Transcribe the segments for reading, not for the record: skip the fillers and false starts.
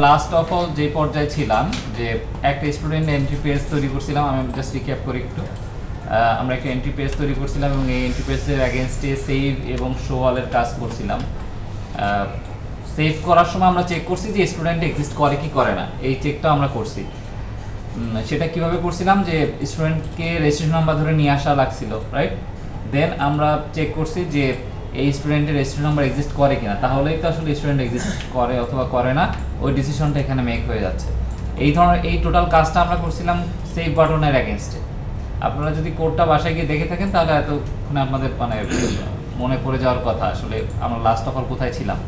Last of all যে পর্যায়ে ছিলাম যে একটা স্টুডেন্ট এন্ট্রি পেজ তৈরি করছিলাম। আমি জাস্ট রিক্যাপ করি একটু। আমরা একটা এন্ট্রি পেজ তৈরি করছিলাম এবং এই এন্ট্রি পেজের অ্যাগেনস্টে সেভ এবং শো অলের কাজ করছিলাম। সেভ করার সময় আমরা চেক করছি যে স্টুডেন্ট এক্সিস্ট করে কি করে না, এই চেকটা আমরা করছি। সেটা কিভাবে করছিলাম যে স্টুডেন্টকে রেজিস্ট্রেশন নাম্বার ধরে নিয়ে আসা লাগছিল, রাইট? দেন আমরা চেক করছি যে এই স্টুডেন্টের রেজিস্ট্রেশন নাম্বার এক্সিস্ট করে কিনা, তাহলেই তো আসলে স্টুডেন্ট এক্সিস্ট করে অথবা করে না, ওই ডিসিশনটা এখানে মেক হয়ে যাচ্ছে। এই ধরনের এই টোটাল কাজটা আমরা করছিলাম সেভ বাটনের অ্যাগেনস্টে। আপনারা যদি কোডটা বাসায় গিয়ে দেখে থাকেন তাহলে এতক্ষণে আপনাদের মনে পড়ে যাওয়ার কথা আসলে আমরা লাস্ট অফ অল কোথায় ছিলাম।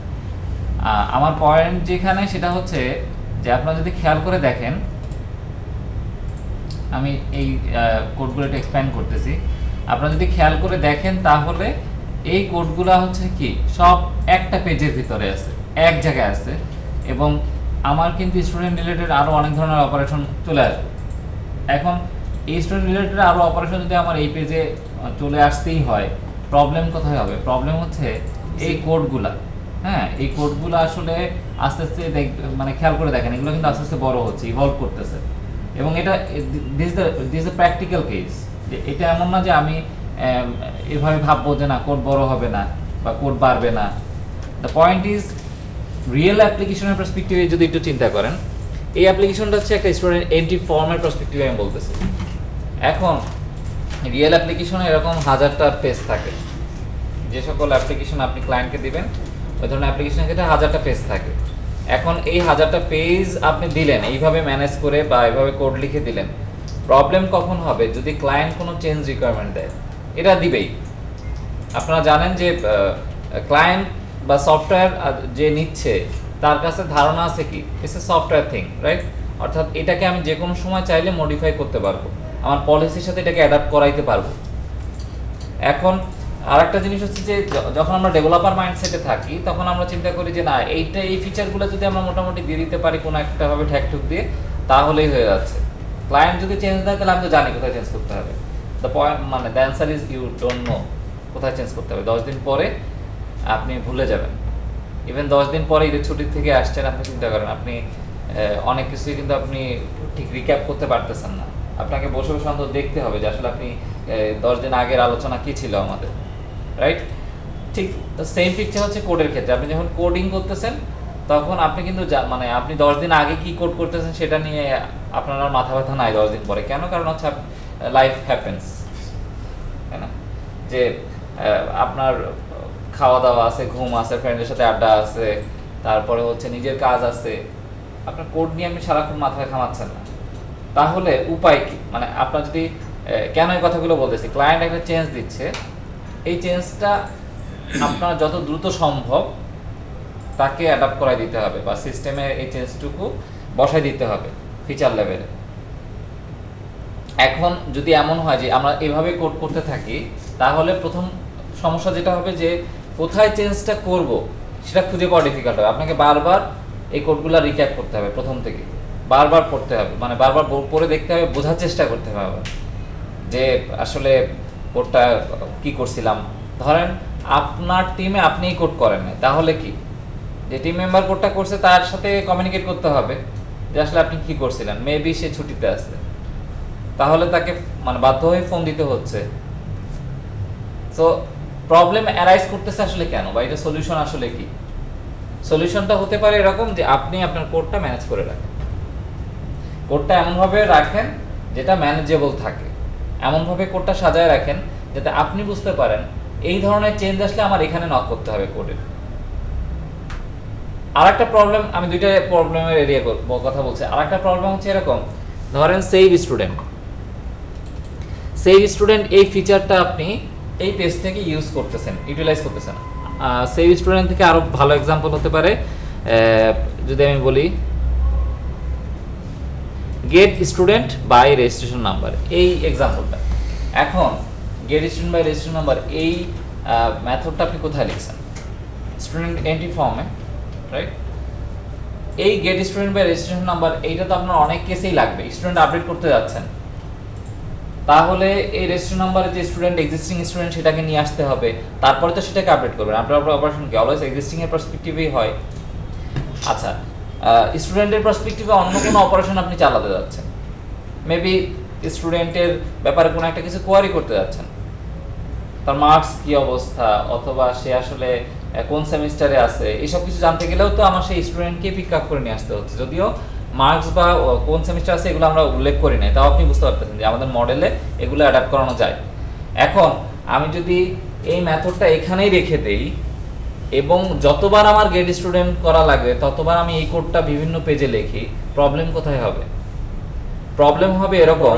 আমার পয়েন্ট যেখানে সেটা হচ্ছে যে আপনারা যদি খেয়াল করে দেখেন, আমি এই কোডগুলো একটু এক্সপ্যান্ড করতেছি। আপনারা যদি খেয়াল করে দেখেন তাহলে এই কোডগুলো হচ্ছে কি সব একটা পেজের ভিতরে আছে, এক জায়গায় আছে, এবং আমার কিন্তু স্টুডেন্ট রিলেটেড আরও অনেক ধরনের অপারেশন চলে আসবে। এখন এই স্টুডেন্ট রিলেটেড আরও অপারেশন যদি আমার এই পেজে চলে আসতেই হয়, প্রবলেম কোথায় হবে? প্রবলেম হচ্ছে এই কোডগুলা। হ্যাঁ, এই কোডগুলো আসলে আস্তে আস্তে খেয়াল করে দেখেন, এগুলো কিন্তু আস্তে আস্তে বড় হচ্ছে, ইভলভ করতেছে। এবং এটা দিস দ্য প্র্যাকটিক্যাল কেস, যে এটা এমন না যে আমি এভাবে ভাববো যে না কোড বড় হবে না বা কোড বাড়বে না। দ্য পয়েন্ট ইজ রিয়েল অ্যাপ্লিকেশনের পার্সপেক্টিভে যদি একটু চিন্তা করেন, এই অ্যাপ্লিকেশনটা হচ্ছে একটা স্টুডেন্ট এন্ট্রি ফর্মের পার্সপেক্টিভে আমি বলতেছি। এখন রিয়েল অ্যাপ্লিকেশনে এরকম হাজারটা পেজ থাকে। যে সকল অ্যাপ্লিকেশন আপনি ক্লায়েন্টকে দিবেন ওই ধরনের অ্যাপ্লিকেশনের ক্ষেত্রে হাজারটা পেজ থাকে। এখন এই হাজারটা পেজ আপনি দিলেন এইভাবে ম্যানেজ করে বা এইভাবে কোড লিখে দিলেন, প্রবলেম কখন হবে? যদি ক্লায়েন্ট কোনো চেঞ্জ রিকোয়ারমেন্ট দেয়, এটা দিবেই। আপনারা জানেন যে ক্লায়েন্ট বা সফটওয়্যার যে নিচ্ছে তার কাছে ধারণা আছে কি it's a software thing, right? অর্থাৎ এটাকে আমি যে কোনো সময় চাইলে মডিফাই করতে পারবো, আমার পলিসির সাথে এটাকে অ্যাডাপ্ট করাইতে পারবো। এখন আর একটা জিনিস হচ্ছে যে যখন আমরা ডেভেলপার মাইন্ডসেটে থাকি তখন আমরা চিন্তা করি যে না এই ফিচারগুলো যদি আমরা মোটামুটি দিয়ে দিতে পারি কোনো একটাভাবে ঠ্যাকঠুক দিয়ে, তাহলেই হয়ে যাচ্ছে। ক্লায়েন্ট যদি চেঞ্জ দেয় তাহলে আমি তো জানি কোথায় চেঞ্জ করতে হবে। The point the answer is you don't know কোথায় চেঞ্জ করতে হবে। 10 দিন পরে আপনি ভুলে যাবেন। ইভেন 10 দিন পরে ঈদের ছুটির থেকে আসছেন, আপনি চিন্তা করেন আপনি অনেক কিছুই কিন্তু আপনি ঠিক রিক্যাপ করতে পারতেছেন না। আপনাকে বসে বসে অন্তত দেখতে হবে যে আসলে আপনি 10 দিন আগের আলোচনা কি ছিল আমাদের, রাইট? ঠিক সেম পিকচার হচ্ছে কোডের ক্ষেত্রে। আপনি যখন কোডিং করতেছেন তখন আপনি কিন্তু আপনি 10 দিন আগে কি কোড করতেছেন সেটা নিয়ে আপনার আর মাথা ব্যথা নাই 10 দিন পরে। কেন? কারণ হচ্ছে লাইফ হ্যাপেন্স, তাই না? যে আপনার খাওয়া দাওয়া আছে, ঘুম আছে, ফ্রেন্ডের সাথে আড্ডা আছে, তারপরে হচ্ছে নিজের কাজ আছে। আপনার কোড নিয়ে আপনি সারাক্ষণ মাথায় ঘামাচ্ছেন না, তাহলে উপায় কি? আপনার যদি কেন এই কথাগুলো বলতেছি, ক্লায়েন্ট একটা চেঞ্জ দিচ্ছে, এই চেঞ্জটা আপনার যত দ্রুত সম্ভব তাকে অ্যাডাপ্ট করাই দিতে হবে বা সিস্টেমে এই চেঞ্জটুকু বসাই দিতে হবে ফিচার লেভেলে। এখন যদি এমন হয় যে আমরা এভাবে কোড করতে থাকি, তাহলে প্রথম সমস্যা যেটা হবে যে কোথায় চেঞ্জটা করব সেটা খুঁজে পাওয়া ডিফিকাল্ট হবে। আপনাকে বারবার এই কোডগুলো রিক্যাপ করতে হবে, প্রথম থেকে বারবার পড়তে হবে, বারবার পড়ে দেখতে হবে, বোঝার চেষ্টা করতে হবে যে আসলে কোডটা কি করছিলাম। ধরেন আপনার টিমে আপনিই কোড করেন না, তাহলে কি যে টিম মেম্বার কোডটা করছে তার সাথে কমিউনিকেট করতে হবে যে আসলে আপনি কি করছিলেন। মেবি সে ছুটিতে আছে, তাহলে তাকে বাধ্য হয়ে ফোন দিতে হচ্ছে। সো প্রবলেম অ্যারাইজ করতেছে আসলে কেন, বা এটা সলিউশন আসলে কি? সলিউশনটা হতে পারে এরকম যে আপনি আপনার কোডটা ম্যানেজ করে রাখেন। কোডটা এমনভাবে রাখেন যেটা ম্যানেজেবল থাকে, এমনভাবে কোডটা সাজায় রাখেন যাতে আপনি বুঝতে পারেন এই ধরনের চেঞ্জ আসলে আমার এখানে নক করতে হবে কোডের। আরেকটা প্রবলেম, আমি দুইটা প্রবলেমের এরিয়া কথা বলছি। আরেকটা প্রবলেম হচ্ছে এরকম, ধরেন সেভ স্টুডেন্ট এই ফিচারটা আপনি এই পেজ থেকে ইউজ করতেছেন, ইউটিলাইজ করতেছেন। সেভ স্টুডেন্ট থেকে আরো ভালো এক্সাম্পল হতে পারে, যদি আমি বলি get student by registration number, এই এক্সাম্পলটা। এখন get student by registration number এই মেথডটা আপনি কোথায় লিখছেন? স্টুডেন্ট এন্ট্রি ফর্মে, রাইট? এই get student by registration number এইটা তো আপনার অনেক কেসেই লাগবে। স্টুডেন্ট আপডেট করতে যাচ্ছেন, তাহলে এই রেজিস্ট্রেশন নাম্বারে যে স্টুডেন্ট এক্সিস্টিং স্টুডেন্ট সেটাকে নিয়ে আসতে হবে, তারপরে তো সেটাকে আপডেট করবেন। আপনার অপারেশন কি অলওয়েজ এক্সিস্টিং এর পার্সপেক্টিভেই হয়। আচ্ছা, স্টুডেন্টের পার্সপেক্টিভে অন্য কোনো অপারেশন আপনি চালাতে যাচ্ছেন, মেবি স্টুডেন্টের ব্যাপারে কোনো একটা কিছু কোয়ারি করতে যাচ্ছেন, তার মার্কস কি অবস্থা, অথবা সে আসলে কোন সেমিস্টারে আছে, এইসব কিছু জানতে গেলেও তো আমার সেই স্টুডেন্টকে পিক আপ করে নিয়ে আসতে হচ্ছে। যদিও মার্কস বা কোন সেমিস্টার আছে এগুলো আমরা উল্লেখ করি নাই, তাও আপনি বুঝতে পারতেছেন যে আমাদের মডেলে এগুলো অ্যাডাপ্ট করানো যায়। এখন আমি যদি এই মেথডটা এখানেই রেখে দেই এবং যতবার আমার গেট স্টুডেন্ট করা লাগবে ততবার আমি এই কোডটা বিভিন্ন পেজে লিখি, প্রবলেম কোথায় হবে? প্রবলেম হবে এরকম,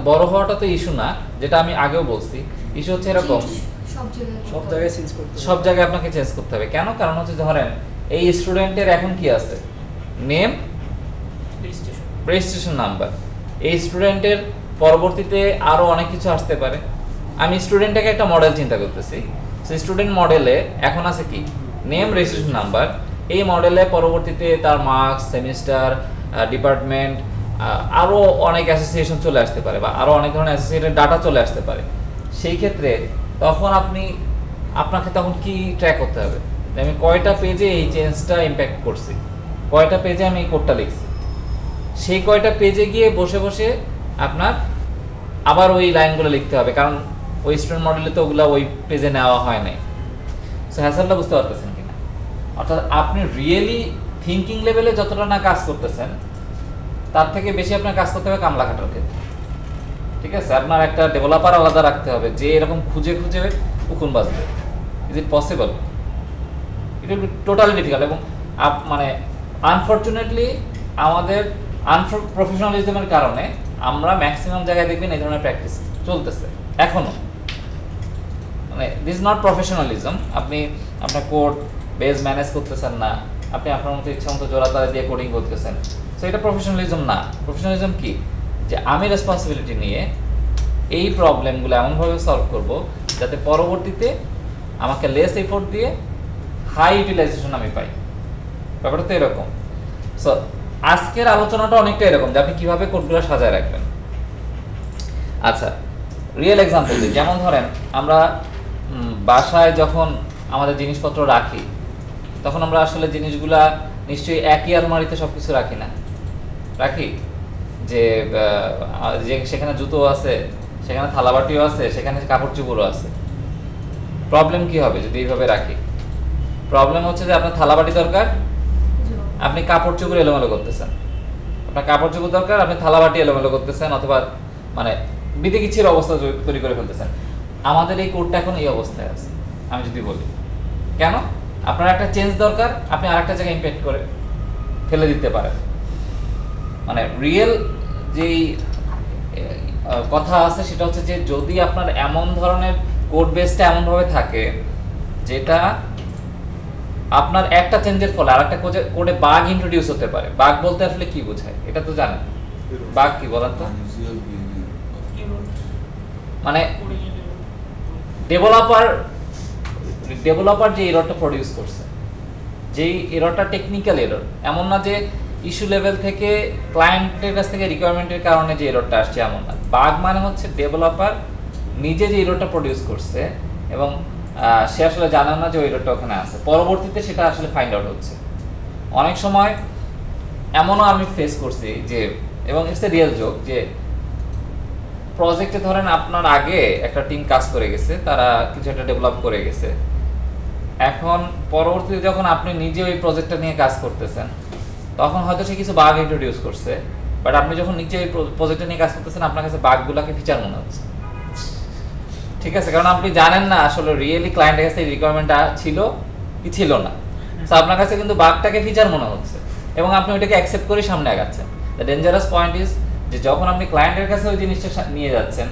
বড় হওয়াটা তো ইস্যু না, যেটা আমি আগেও বলছি। ইস্যু হচ্ছে এরকম, সব জায়গায় আপনাকে চেঞ্জ করতে হবে। কেন? কারণ হচ্ছে ধরেন এই স্টুডেন্টের এখন কি আছে, নেম, রেজিস্ট্রেশন নাম্বার। এই স্টুডেন্টের পরবর্তীতে আরো অনেক কিছু আসতে পারে। আমি স্টুডেন্টটাকে একটা মডেল চিন্তা করতেছি, সেই স্টুডেন্ট মডেলে এখন আছে কি, নেম, রেজিস্ট্রেশন নাম্বার। এই মডেলে পরবর্তীতে তার মার্কস, সেমিস্টার, ডিপার্টমেন্ট, আরো অনেক অ্যাসোসিয়েশন চলে আসতে পারে, বা আরো অনেক ধরনের অ্যাসোসিয়েটেড ডাটা চলে আসতে পারে। সেই ক্ষেত্রে তখন আপনাকে তখন কি ট্র্যাক করতে হবে, আমি কয়টা পেজে এই চেঞ্জটা ইম্প্যাক্ট করছি, কয়টা পেজে আমি এই কোডটা লিখছি। সেই কয়টা পেজে গিয়ে বসে বসে আপনার আবার ওই লাইনগুলো লিখতে হবে, কারণ ওই স্টুডেন্ট মডেলে তো ওগুলো ওই পেজে নেওয়া হয় নাই। সো হ্যাসেলটা বুঝতে পারতেছেন কিনা? অর্থাৎ আপনি রিয়েলি থিঙ্কিং লেভেলে যতটা না কাজ করতেছেন তার থেকে বেশি আপনার কাজ করতে হবে কামলা খাটার ক্ষেত্রে। ঠিক আছে, আপনার একটা ডেভেলপার আলাদা রাখতে হবে যে এরকম খুঁজে খুঁজে উকুন বাজবে। Is it possible? It will be totally difficult. এবং মানে আনফর্চুনেটলি আমাদের আনপ্রফেশনালিজমের কারণে আমরা ম্যাক্সিমাম জায়গায় দেখবেন এই ধরনের প্র্যাকটিস চলতেছে এখনো। মানে দিস ইজ নট প্রফেশনালিজম। আপনি আপনার কোড বেস ম্যানেজ করতেছেন না, আপনি আপনার মতো ইচ্ছা মতো জোড়াতারা দিয়ে কোডিং করতেছেন। সো এটা প্রফেশনালিজম না। প্রফেশনালিজম কি, যে আমি রেসপন্সিবিলিটি নিয়ে এই প্রবলেমগুলো এমনভাবে সলভ করব যাতে পরবর্তীতে আমাকে লেস এফোর্ট দিয়ে হাই ইউটিলাইজেশন আমি পাই। ব্যাপারটা তো এরকম। সো আজকের আলোচনাটা অনেকটা এরকম যে আপনি কিভাবে কোডগুলো সাজায় রাখবেন। আচ্ছা, রিয়েল এক্সাম্পল দিই। যেমন ধরেন আমরা বাসায় যখন আমাদের জিনিসপত্র রাখি তখন আমরা আসলে জিনিসগুলা নিশ্চয়ই একই আলমারিতে সব কিছু রাখি না, রাখি যে সেখানে জুতো আছে, সেখানে থালাবাটিও আছে, সেখানে কাপড় চোপড়ও আছে। প্রবলেম কি হবে যদি এইভাবে রাখি? প্রবলেম হচ্ছে যে আপনার থালাবাটি দরকার, আপনি কাপড় চোপড় এলোমেলো করতেছেন। আপনার কাপড় চোপড় দরকার, আপনি থালাবাটি এলোমেলো করতেছেন, অথবা মানে বিধিকিচ্ছির অবস্থা তৈরি করে ফেলতেছেন। আমাদের এই কোডটা এখন এই অবস্থায় আছে। আমি যদি বলি কেন, আপনার একটা চেঞ্জ দরকার, আপনি আরেকটা জায়গায় ইম্প্যাক্ট করে ফেলে দিতে পারেন। মানে রিয়েল যেই কথা আছে সেটা হচ্ছে যে যদি আপনার এমন ধরনের কোড বেসটা এমনভাবে থাকে যেটা আপনার একটা চেঞ্জের ফলে আরেকটা কোডে বাগ ইন্ট্রোডিউস হতে পারে। বাগ বলতে আসলে কি বোঝায় এটা তো জানেন? বাগ কি বলেন তো? মানে ডেভেলপার যে এররটা প্রডিউস করছে, যেই এররটা টেকনিক্যাল এরর, এমন না যে ইস্যু লেভেল থেকে ক্লায়েন্টের কাছ থেকে রিকোয়ারমেন্টের কারণে যে এররটা আসছে, এমন না। বাগ মানে হচ্ছে ডেভেলপার নিজে যে এররটা প্রডিউস করছে এবং সে আসলে জানে না যে ওই এররটা ওখানে আছে, পরবর্তীতে সেটা আসলে ফাইন্ড আউট হচ্ছে। অনেক সময় এমনও আমি ফেস করছি যে, এবং ইটস এ রিয়েল জোক, যে প্রজেক্টে ধরেন আপনার আগে একটা টিম কাজ করে গেছে, তারা কিছু একটা ডেভেলপ করে গেছে। এখন পরবর্তীতে যখন আপনি নিজে ওই প্রজেক্টটা নিয়ে কাজ করতেছেন তখন হয়তো সে কিছু বাগ ইন্ট্রোডিউস করছে, বাট আপনি যখন নিজে ওই প্রজেক্টটা নিয়ে কাজ করতেছেন আপনার কাছে বাগগুলোকে ফিচার মনে হচ্ছে। ঠিক আছে, কারণ আপনি জানেন না আসলে রিয়েলি ক্লায়েন্টের কাছে এই রিকোয়ারমেন্টটা ছিল কি ছিল না। সো আপনার কাছে কিন্তু বাগটাকে ফিচার মনে হচ্ছে এবং আপনি ওইটাকে অ্যাকসেপ্ট করে সামনে আগাচ্ছেন। দ্য ডেঞ্জারাস পয়েন্ট ইজ যে যখন আপনি ক্লায়েন্টের কাছে ওই জিনিসটা নিয়ে যাচ্ছেন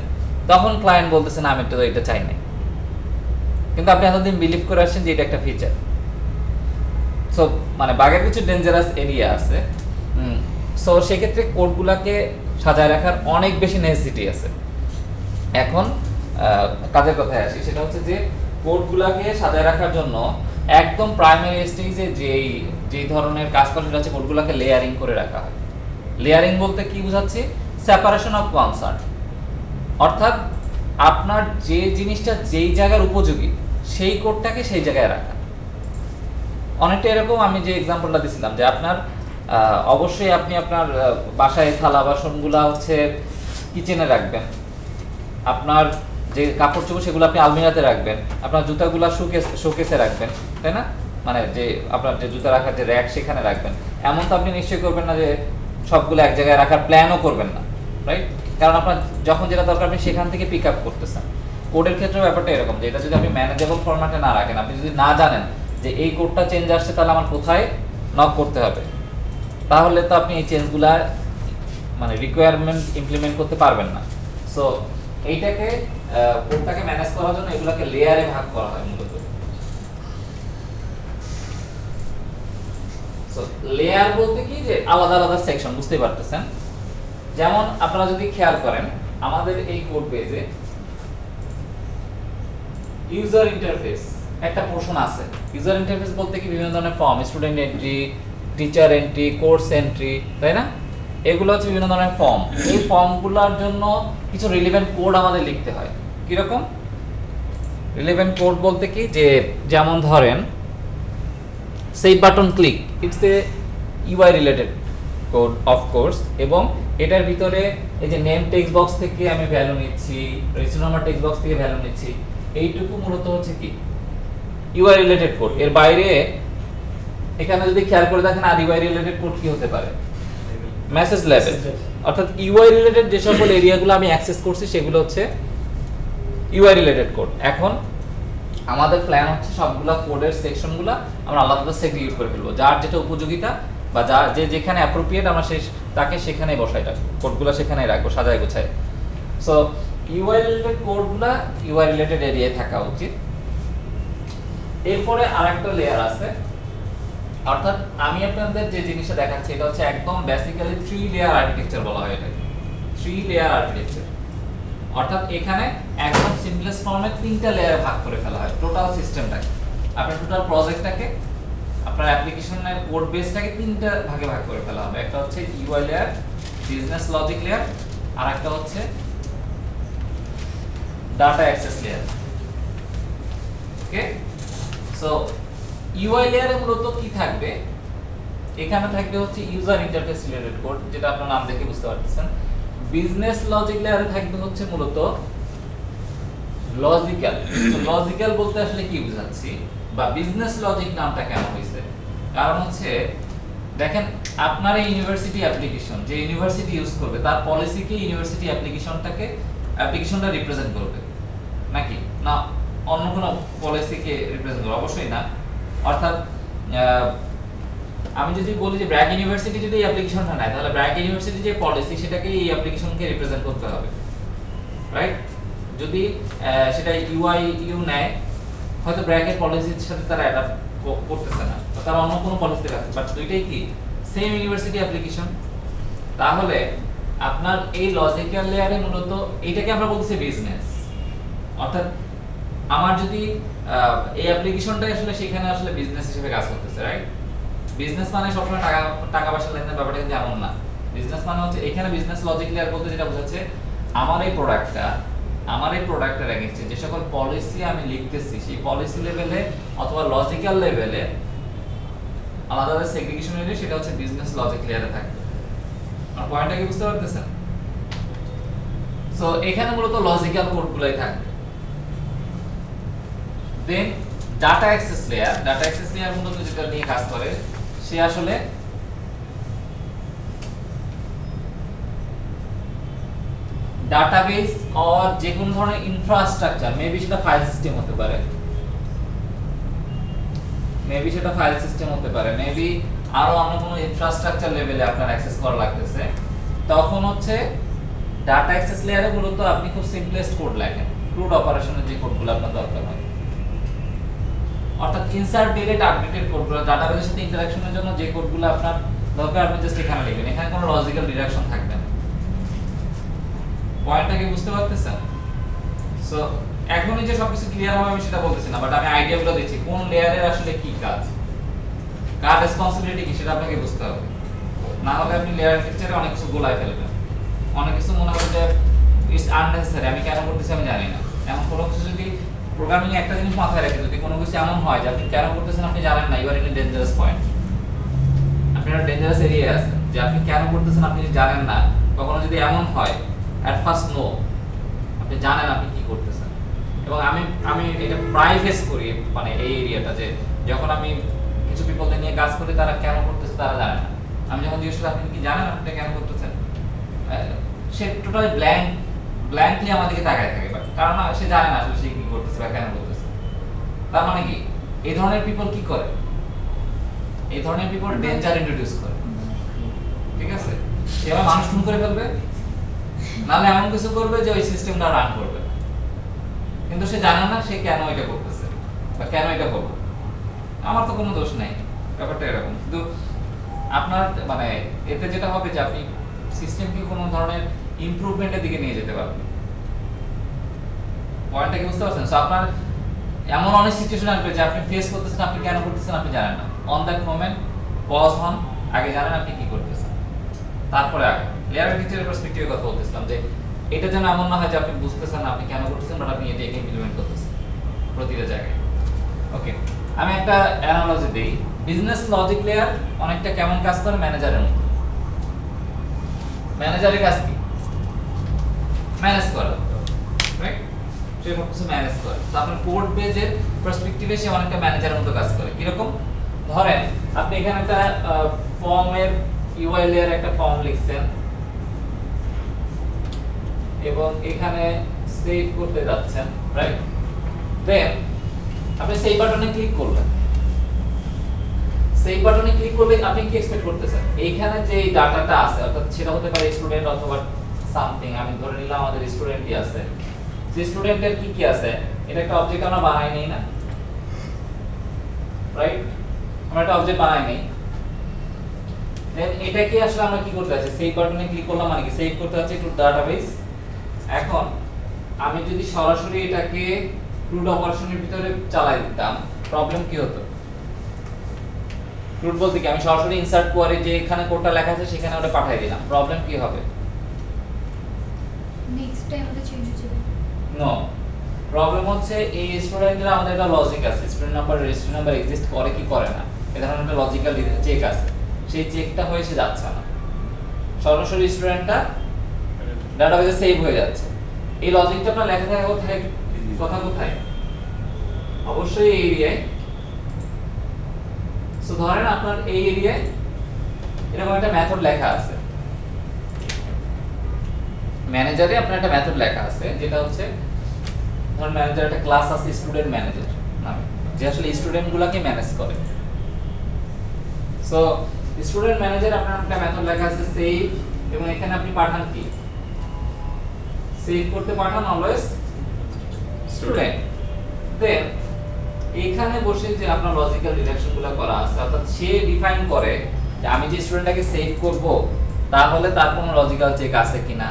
তখন ক্লায়েন্ট বলতেছেন আমি তো এটা চাই নাই, কিন্তু আপনি এতদিন বিলিভ করে আসছেন যে এটা একটা ফিচার। সো মানে বাগের কিছু ডেঞ্জারাস এরিয়া আছে। সো সেক্ষেত্রে কোডগুলোকে সাজায় রাখার অনেক বেশি নেসেসিটি আছে। এখন কাজের কথায় আসি, সেটা হচ্ছে যে কোডগুলোকে সাজায় রাখার জন্য একদম প্রাইমারি স্টেজে যেই ধরনের কাজ করা সেটা হচ্ছে কোডগুলোকে লেয়ারিং করে রাখা হয়। লেয়ারিং বলতে কি বোঝাচ্ছি? Separation of concern. অর্থাৎ আপনার যে জিনিসটা যেই জায়গার উপযোগী সেই কোডটাকে সেই জায়গায় রাখা। অনেকটা এরকম আমি যে এক্সাম্পলটা দিছিলাম যে আপনার অবশ্যই আপনি আপনার বাসায় থালা বাসনগুলা হচ্ছে কিচেনে রাখবেন, আপনার যে কাপড় চোপড় সেগুলো আপনি আলমিরাতে রাখবেন, আপনার জুতাগুলা শোকেসে রাখবেন, তাই না? মানে যে আপনার যে জুতা রাখার যে র‍্যাক সেখানে রাখবেন। এমন তো আপনি নিশ্চয়ই করবেন না যে সবগুলো এক জায়গায় রাখার প্ল্যানও করবেন না, রাইট? কারণ আপনার যখন যেটা দরকার আপনি সেখান থেকে পিক আপ করতেছেন। কোডের ক্ষেত্রে ব্যাপারটা এরকম যে এটা যদি আপনি ম্যানেজেবল ফরম্যাটে না রাখেন, আপনি যদি না জানেন যে এই কোডটা চেঞ্জ আসছে তাহলে আমার কোথায় নক করতে হবে, তাহলে তো আপনি এই চেঞ্জগুলা মানে রিকোয়ারমেন্ট ইমপ্লিমেন্ট করতে পারবেন না। সো এইটাকে কোডটাকে ম্যানেজ করার জন্য এগুলোকে লেয়ারে ভাগ করা হয় মূলত। সো লেয়ার বলতে কি যে আলাদা আলাদা সেকশন, বুঝতেই পারতেছেন। যেমন আপনারা যদি খেয়াল করেন আমাদের এই কোড বেজে ইউজার ইন্টারফেস একটা পোরশন আছে। ইউজার ইন্টারফেস বলতে কি বিভিন্ন ধরনের form, student entry, teacher entry, course entry, তাই না? এগুলো হচ্ছে বিভিন্ন ধরনের ফর্ম। এই ফর্মগুলোর জন্য কিছু রিলেভেন্ট কোড আমাদের লিখতে হয়। কি রকম রিলেভেন্ট কোড বলতে কি যে যেমন ধরেন save button click, it's a UI related code of course, এবং এটার ভিতরে এই যে নেম টেক্সট বক্স থেকে আমি ভ্যালু নিচ্ছি, রেজিস্ট্রেশন নাম্বার টেক্সট বক্স থেকে ভ্যালু নিচ্ছি, এইটুকু মূলত হচ্ছে কি ইউআই রিলেটেড কোড। এর বাইরে এখানে যদি খেয়াল করে দেখেন আর ইউআই রিলেটেড কোড কি হতে পারে, মেসেজ লেভেল। অর্থাৎ ইউআই রিলেটেড যে সকল এরিয়াগুলো আমি অ্যাক্সেস করছি সেগুলো হচ্ছে ইউআই রিলেটেড কোড। এখন আমাদের প্ল্যান হচ্ছে সবগুলা কোডের সেকশনগুলো আমরা আলাদা আলাদা সেগ্রিগেট করে ফেলবো, যার যেটা উপযোগিতা বা যার যে যেখানে অ্যাপ্রোপ্রিয়েট আমরা তাকে সেখানেই বসাই রাখবো, কোডগুলো সেখানেই রাখবো সাজায় গোছায়। সো ইউআই রিলেটেড কোডগুলো ইউআই রিলেটেড এরিয়ায় থাকা উচিত। এরপরে আরেকটা লেয়ার আছে, অর্থাৎ আমি আপনাদের যে জিনিসটা দেখাচ্ছি এটা হচ্ছে একদম বেসিক্যালি 3 লেয়ার আর্কিটেকচার বলা হয় এটাকে। 3 লেয়ার আর্কিটেকচার অর্থাৎ এখানে একদম সিম্পলেস্ট ফর্মে 3টা লেয়ারে ভাগ করে ফেলা হয় টোটাল সিস্টেমটাকে। আপনার টোটাল প্রজেক্টটাকে, আপনার অ্যাপ্লিকেশনের কোড বেসটাকে 3টা ভাগে ভাগ করে ফেলা হবে। একটা হচ্ছে UI layer, business logic layer, আর একটা হচ্ছে data access layer. Okay, so UI লেয়ারে মূলত কি থাকবে, এখানে থাকবে হচ্ছে ইউজার ইন্টারফেস রিলেটেড কোড, যেটা আপনার নাম দেখে বুঝতে পারতেছেন। বিজনেস লজিক লেয়ারে থাকবে হচ্ছে মূলত লজিক্যাল। তো লজিক্যাল বলতে আসলে কি বোঝাচ্ছি বা বিজনেস লজিক নামটা কেন হইছে, কারণ হচ্ছে দেখেন আপনার এই ইউনিভার্সিটি অ্যাপ্লিকেশন যে ইউনিভার্সিটি ইউজ করবে তার পলিসিকে ইউনিভার্সিটি অ্যাপ্লিকেশনটা রিপ্রেজেন্ট করবে, নাকি না অন্য কোনো পলিসিকে রিপ্রেজেন্ট করবে? অবশ্যই না। অর্থাৎ আমি যদি বলি যে ব্র্যাক ইউনিভার্সিটি যদি এই অ্যাপ্লিকেশনটা নেয় তাহলে ব্র্যাক ইউনিভার্সিটি যে পলিসি সেটাকে এই অ্যাপ্লিকেশনকে রিপ্রেজেন্ট করতে হবে, রাইট? যদি সেটা ইউআই ইউ নেয়, হয়তো ব্র্যাকের পলিসির সাথে তারা অ্যাডাপ্ট করতেছে না, তারা অন্য কোনো পলিসি রাখছে, বাট দুইটাই কি সেম ইউনিভার্সিটি অ্যাপ্লিকেশন। তাহলে আপনার এই লজিক্যাল লেয়ারে মূলত এইটাকে আমরা বলতেছি বিজনেস। অর্থাৎ আমার যদি এই অ্যাপ্লিকেশনটা আসলে সেখানে আসলে বিজনেস হিসেবে কাজ করতেছে, রাইট? বিজনেস মানে সবসময় টাকা পয়সা লেনদেনের ব্যাপারটা কিন্তু এমন না। বিজনেস মানে হচ্ছে এখানে বিজনেস লজিক লেয়ার বলতে যেটা বোঝাচ্ছে আমার এই প্রোডাক্টের এগেইনস্টে যে সকল পলিসি আমি লিখতেছি সেই পলিসি লেভেলে অথবা লজিক্যাল লেভেলে আলাদা আলাদা সেগ্রিগেশন এরিয়া, সেটা হচ্ছে বিজনেস লজিক লেয়ারে থাকবে। আমার পয়েন্টটা কি বুঝতে পারতেছেন? সো এখানে মূলত লজিক্যাল কোডগুলাই থাকবে। দেন ডাটা অ্যাক্সেস লেয়ার মূলত যেটা নিয়ে কাজ করে সে আসলে ডাটাবেস অর যে কোনো ধরনের ইনফ্রাস্ট্রাকচার, মেবি সেটা ফাইল সিস্টেম হতে পারে, মেবি আরো অন্য কোনো ইনফ্রাস্ট্রাকচার লেভেলে আপনার অ্যাক্সেস করা লাগতেছে, তখন হচ্ছে ডাটা অ্যাক্সেস লেয়ারে মূলত আপনি খুব সিম্পলেস্ট কোড লেখেন, ক্রুড অপারেশনের যে কোডগুলো আপনার দরকার হয়। অর্থাৎ ইনসার্ট ডিলিট আপডেটেড কোডগুলো, ডাটাবেসের সাথে ইন্টারঅ্যাকশনের জন্য যে কোডগুলো আপনার দরকার আপনি জাস্ট এখানে লিখবেন, এখানে কোনো লজিক্যাল ডিডাকশন থাকবে না। পয়েন্টটা কি বুঝতে পারতেছেন? সো এখনই যে সবকিছু ক্লিয়ার হবে আমি সেটা বলতেছি না, বাট আমি আইডিয়াগুলো দিচ্ছি কোন লেয়ারের আসলে কি কাজ, কার রেসপন্সিবিলিটি কি সেটা আপনাকে বুঝতে হবে। না হলে আপনি লেয়ার আর্কিটেকচারে অনেক কিছু গোলায় ফেলবেন, অনেক কিছু মনে হবে যে ইটস আননেসেসারি, আমি কেন করতেছি আমি জানি না, এমন কোনো কিছু যদি প্রোগ্রামিং একটা জিনিস মাথায় রাখেন, যদি কোনো কিছু এমন হয় যে আপনি কেন করতেছেন আপনি জানেন না, you are in a dangerous point, আপনি একটা ডেঞ্জারাস এরিয়ায় আছেন যে আপনি কেন করতেছেন আপনি জানেন না। কখনো যদি এমন হয় অ্যাট ফার্স্ট নো, আপনি জানেন আপনি কি করতেছেন। এবং আমি আমি এটা প্রায় ফেস করি, মানে এই এরিয়াটা, যে যখন আমি কিছু পিপলদের নিয়ে কাজ করি তারা কেন করতেছে তারা জানে না। আমি যখন জিজ্ঞেস করি আপনি কি জানেন আপনি কেন করতেছেন, সে টোটালি ব্ল্যাঙ্কলি আমাদেরকে তাকায় থাকে, কারণ সে জানে না আসলে সে কি করতেছে বা কেন করতেছে। তার মানে কি এই ধরনের পিপল কি করে, এই ধরনের পিপল ডেঞ্জার ইন্ট্রোডিউস করে, ঠিক আছে? সে আবার মানুষ খুন করে ফেলবে, নাহলে এমন কিছু করবে যে ওই সিস্টেমটা রান করবে, কিন্তু সে জানে না সে কেন এটা করতেছে বা কেন এটা করবে। আমার তো কোনো দোষ নাই, ব্যাপারটা এরকম। কিন্তু আপনার মানে এতে যেটা হবে যে আপনি সিস্টেমকে কোনো ধরনের ইমপ্রুভমেন্টের দিকে নিয়ে যেতে পারবেন। পয়েন্টটা কি বুঝতে পারছেন? সো আপনার এমন অনেক সিচুয়েশন আসবে যে আপনি ফেস করতেছেন, আপনি কেন করতেছেন আপনি জানেন না। অন দ্যাট মোমেন্ট পজ হন, আগে জানেন আপনি কি করতেছেন, তারপরে আগে লেয়ার টিচারের পার্সপেক্টিভে কথা বলতেছিলাম যে এটা যেন এমন না হয় যে আপনি বুঝতেছেন না আপনি কেন করতেছেন, বাট আপনি এটাকে ইমপ্লিমেন্ট করতেছেন প্রতিটা জায়গায়। ওকে, আমি একটা অ্যানালজি দেই। বিজনেস লজিক লেয়ার অনেকটা কেমন কাজ করে ম্যানেজারের মতো। ম্যানেজারের কাজ কি? ম্যানেজ করা, রাইট? সে কিছু ম্যানেজ করে। তো আপনার কোড বেজের পার্সপেক্টিভে সে অনেকটা ম্যানেজারের মতো কাজ করে। কিরকম? ধরেন আপনি এখানে একটা ফর্মের ইউআই লেয়ার একটা ফর্ম লিখছেন এবং এখানে সেভ করতে যাচ্ছেন, রাইট? দেন আপনি সেভ বাটনে ক্লিক করলেন। সেভ বাটনে ক্লিক করলে আপনি কি এক্সপেক্ট করতেছেন? এইখানে যে ডাটাটা আছে, অর্থাৎ সেটা হতে পারে স্টুডেন্ট অথবা সামথিং, আমি ধরে নিলাম আমাদের স্টুডেন্টই আছে। যে স্টুডেন্টের কি কি আছে, এটা একটা অবজেক্ট আমরা বানাই নেই না, রাইট? আমরা একটা অবজেক্ট বানাই নেই। দেন এটাকে আসলে আমরা কি করতে যাচ্ছি? সেভ বাটনে ক্লিক করলাম মানে কি সেভ করতে যাচ্ছি টু ডাটাবেস। এখন আমি যদি সরাসরি এটাকে ক্রুড অপারেশনের ভিতরে চালাই দিতাম, প্রবলেম কি হতো? ক্রুড বলতে কি আমি সরাসরি ইনসার্ট করে যে এখানে কোডটা লেখা আছে সেখানে ওটা পাঠিয়ে দিলাম, প্রবলেম কি হবে? নেক্সট টাইম ওটা চেঞ্জ হয়ে যাবে। নো, প্রবলেম হচ্ছে এই স্টুডেন্টদের আমাদের একটা লজিক আছে, student number registration number exist করে কি করে না, এই ধরনের একটা লজিক্যাল চেক আছে। সেই চেকটা হয়ে সে যাচ্ছে না, সরাসরি স্টুডেন্টটা ডাটাবেসে সেভ হয়ে যাচ্ছে। এই লজিকটা আপনার লেখা থাকা কোথায়? কথা কোথায়? অবশ্যই এই এরিয়ায়। সো ধরেন আপনার এই এরিয়ায় এরকম একটা মেথড লেখা আছে, ম্যানেজারে আপনার একটা মেথড লেখা আছে যেটা হচ্ছে ধরুন ম্যানেজার একটা ক্লাস আছে স্টুডেন্ট ম্যানেজার নামে, যে আসলে স্টুডেন্টগুলোকে ম্যানেজ করে। সো স্টুডেন্ট ম্যানেজার আপনার একটা মেথড লেখা আছে সেভ, এবং এখানে আপনি পাঠান কি সেভ করতে পাঠান অলওয়েজ স্টুডেন্ট। দেন এইখানে বসে যে আপনার লজিক্যাল রিডাকশনগুলো করা আছে, অর্থাৎ সে ডিফাইন করে যে আমি যে স্টুডেন্টটাকে সেভ করব তাহলে তার কোনো লজিক্যাল চেক আছে কিনা,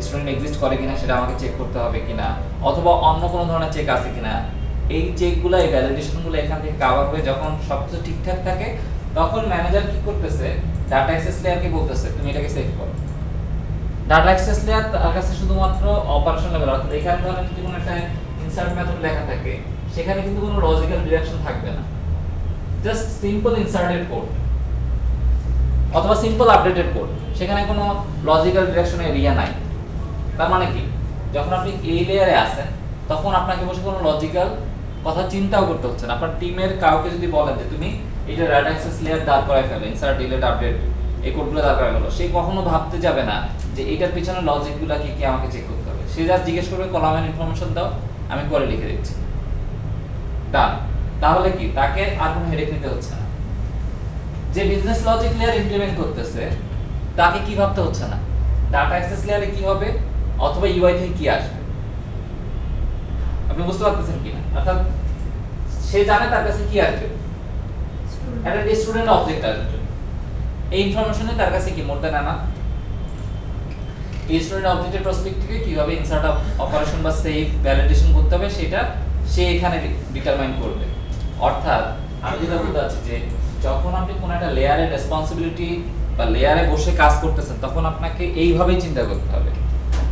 স্টুডেন্ট এক্সিস্ট করে কিনা সেটা আমাকে চেক করতে হবে কিনা, অথবা অন্য কোনো ধরনের চেক আছে কিনা। এই চেকগুলো এই ভ্যালিডেশনগুলো এখান থেকে কভার হয়ে যখন সবকিছু ঠিকঠাক থাকে তখন ম্যানেজার কি করতেছে, ডাটা অ্যাক্সেস লেয়ারকে বলতেছে তুমি এটাকে সেভ করো। ডাটা অ্যাক্সেস লেয়ার তার কাছে শুধুমাত্র অপারেশন লেভেল, অর্থাৎ এখানে ধরেন যদি কোনো একটা ইনসার্ট মেথড লেখা থাকে সেখানে কিন্তু কোনো লজিক্যাল ডিরেকশন থাকবে না, জাস্ট সিম্পল ইনসার্টেড কোড অথবা সিম্পল আপডেটেড কোড, সেখানে কোনো লজিক্যাল ডিরেকশনের এরিয়া নাই। তার মানে কি যখন আপনি এই লেয়ারে আসেন তখন আপনাকে বসে কোনো লজিক্যাল কথা চিন্তাও করতে হচ্ছে না। আপনার টিমের কাউকে যদি বলেন যে তুমি এটা ডাটা অ্যাক্সেস লেয়ার দাঁড় করায় ফেলো, ইনসার্ট ডিলিট আপডেট এই কোডগুলো দাঁড় করায় ফেলো, সে কখনো ভাবতে যাবে না যে এটার পিছনে লজিকগুলো কি কি আমাকে চেক করতে হবে। সে যা জিজ্ঞেস করবে কলামের ইনফরমেশন দাও, আমি করে লিখে দিচ্ছি, ডান। তাহলে কি তাকে আর কোনো হেডেক নিতে হচ্ছে না। যে বিজনেস লজিক লেয়ার ইমপ্লিমেন্ট করতেছে তাকে কি ভাবতে হচ্ছে না ডাটা অ্যাক্সেস লেয়ারে কি হবে অথবা ইউআই থেকে কি আসবে। আপনি বুঝতে পারতেছেন কিনা? অর্থাৎ সে জানে তার কাছে কি আসবে, একটা স্টুডেন্ট অবজেক্ট আসবে, এই ইনফরমেশনে তার কাছে কি মোর দ্যান এনাফ। এই স্টুডেন্ট অবজেক্টের পার্সপেক্টিভে কিভাবে ইনসার্ট অপারেশন বা সেভ ভ্যালিডেশন করতে হবে সেটা সে এখানে ডিটারমাইন করবে। অর্থাৎ আমি যেটা বলতে চাচ্ছি যে যখন আপনি কোনো একটা লেয়ারের রেসপন্সিবিলিটি বা লেয়ারে বসে কাজ করতেছেন তখন আপনাকে এইভাবেই চিন্তা করতে হবে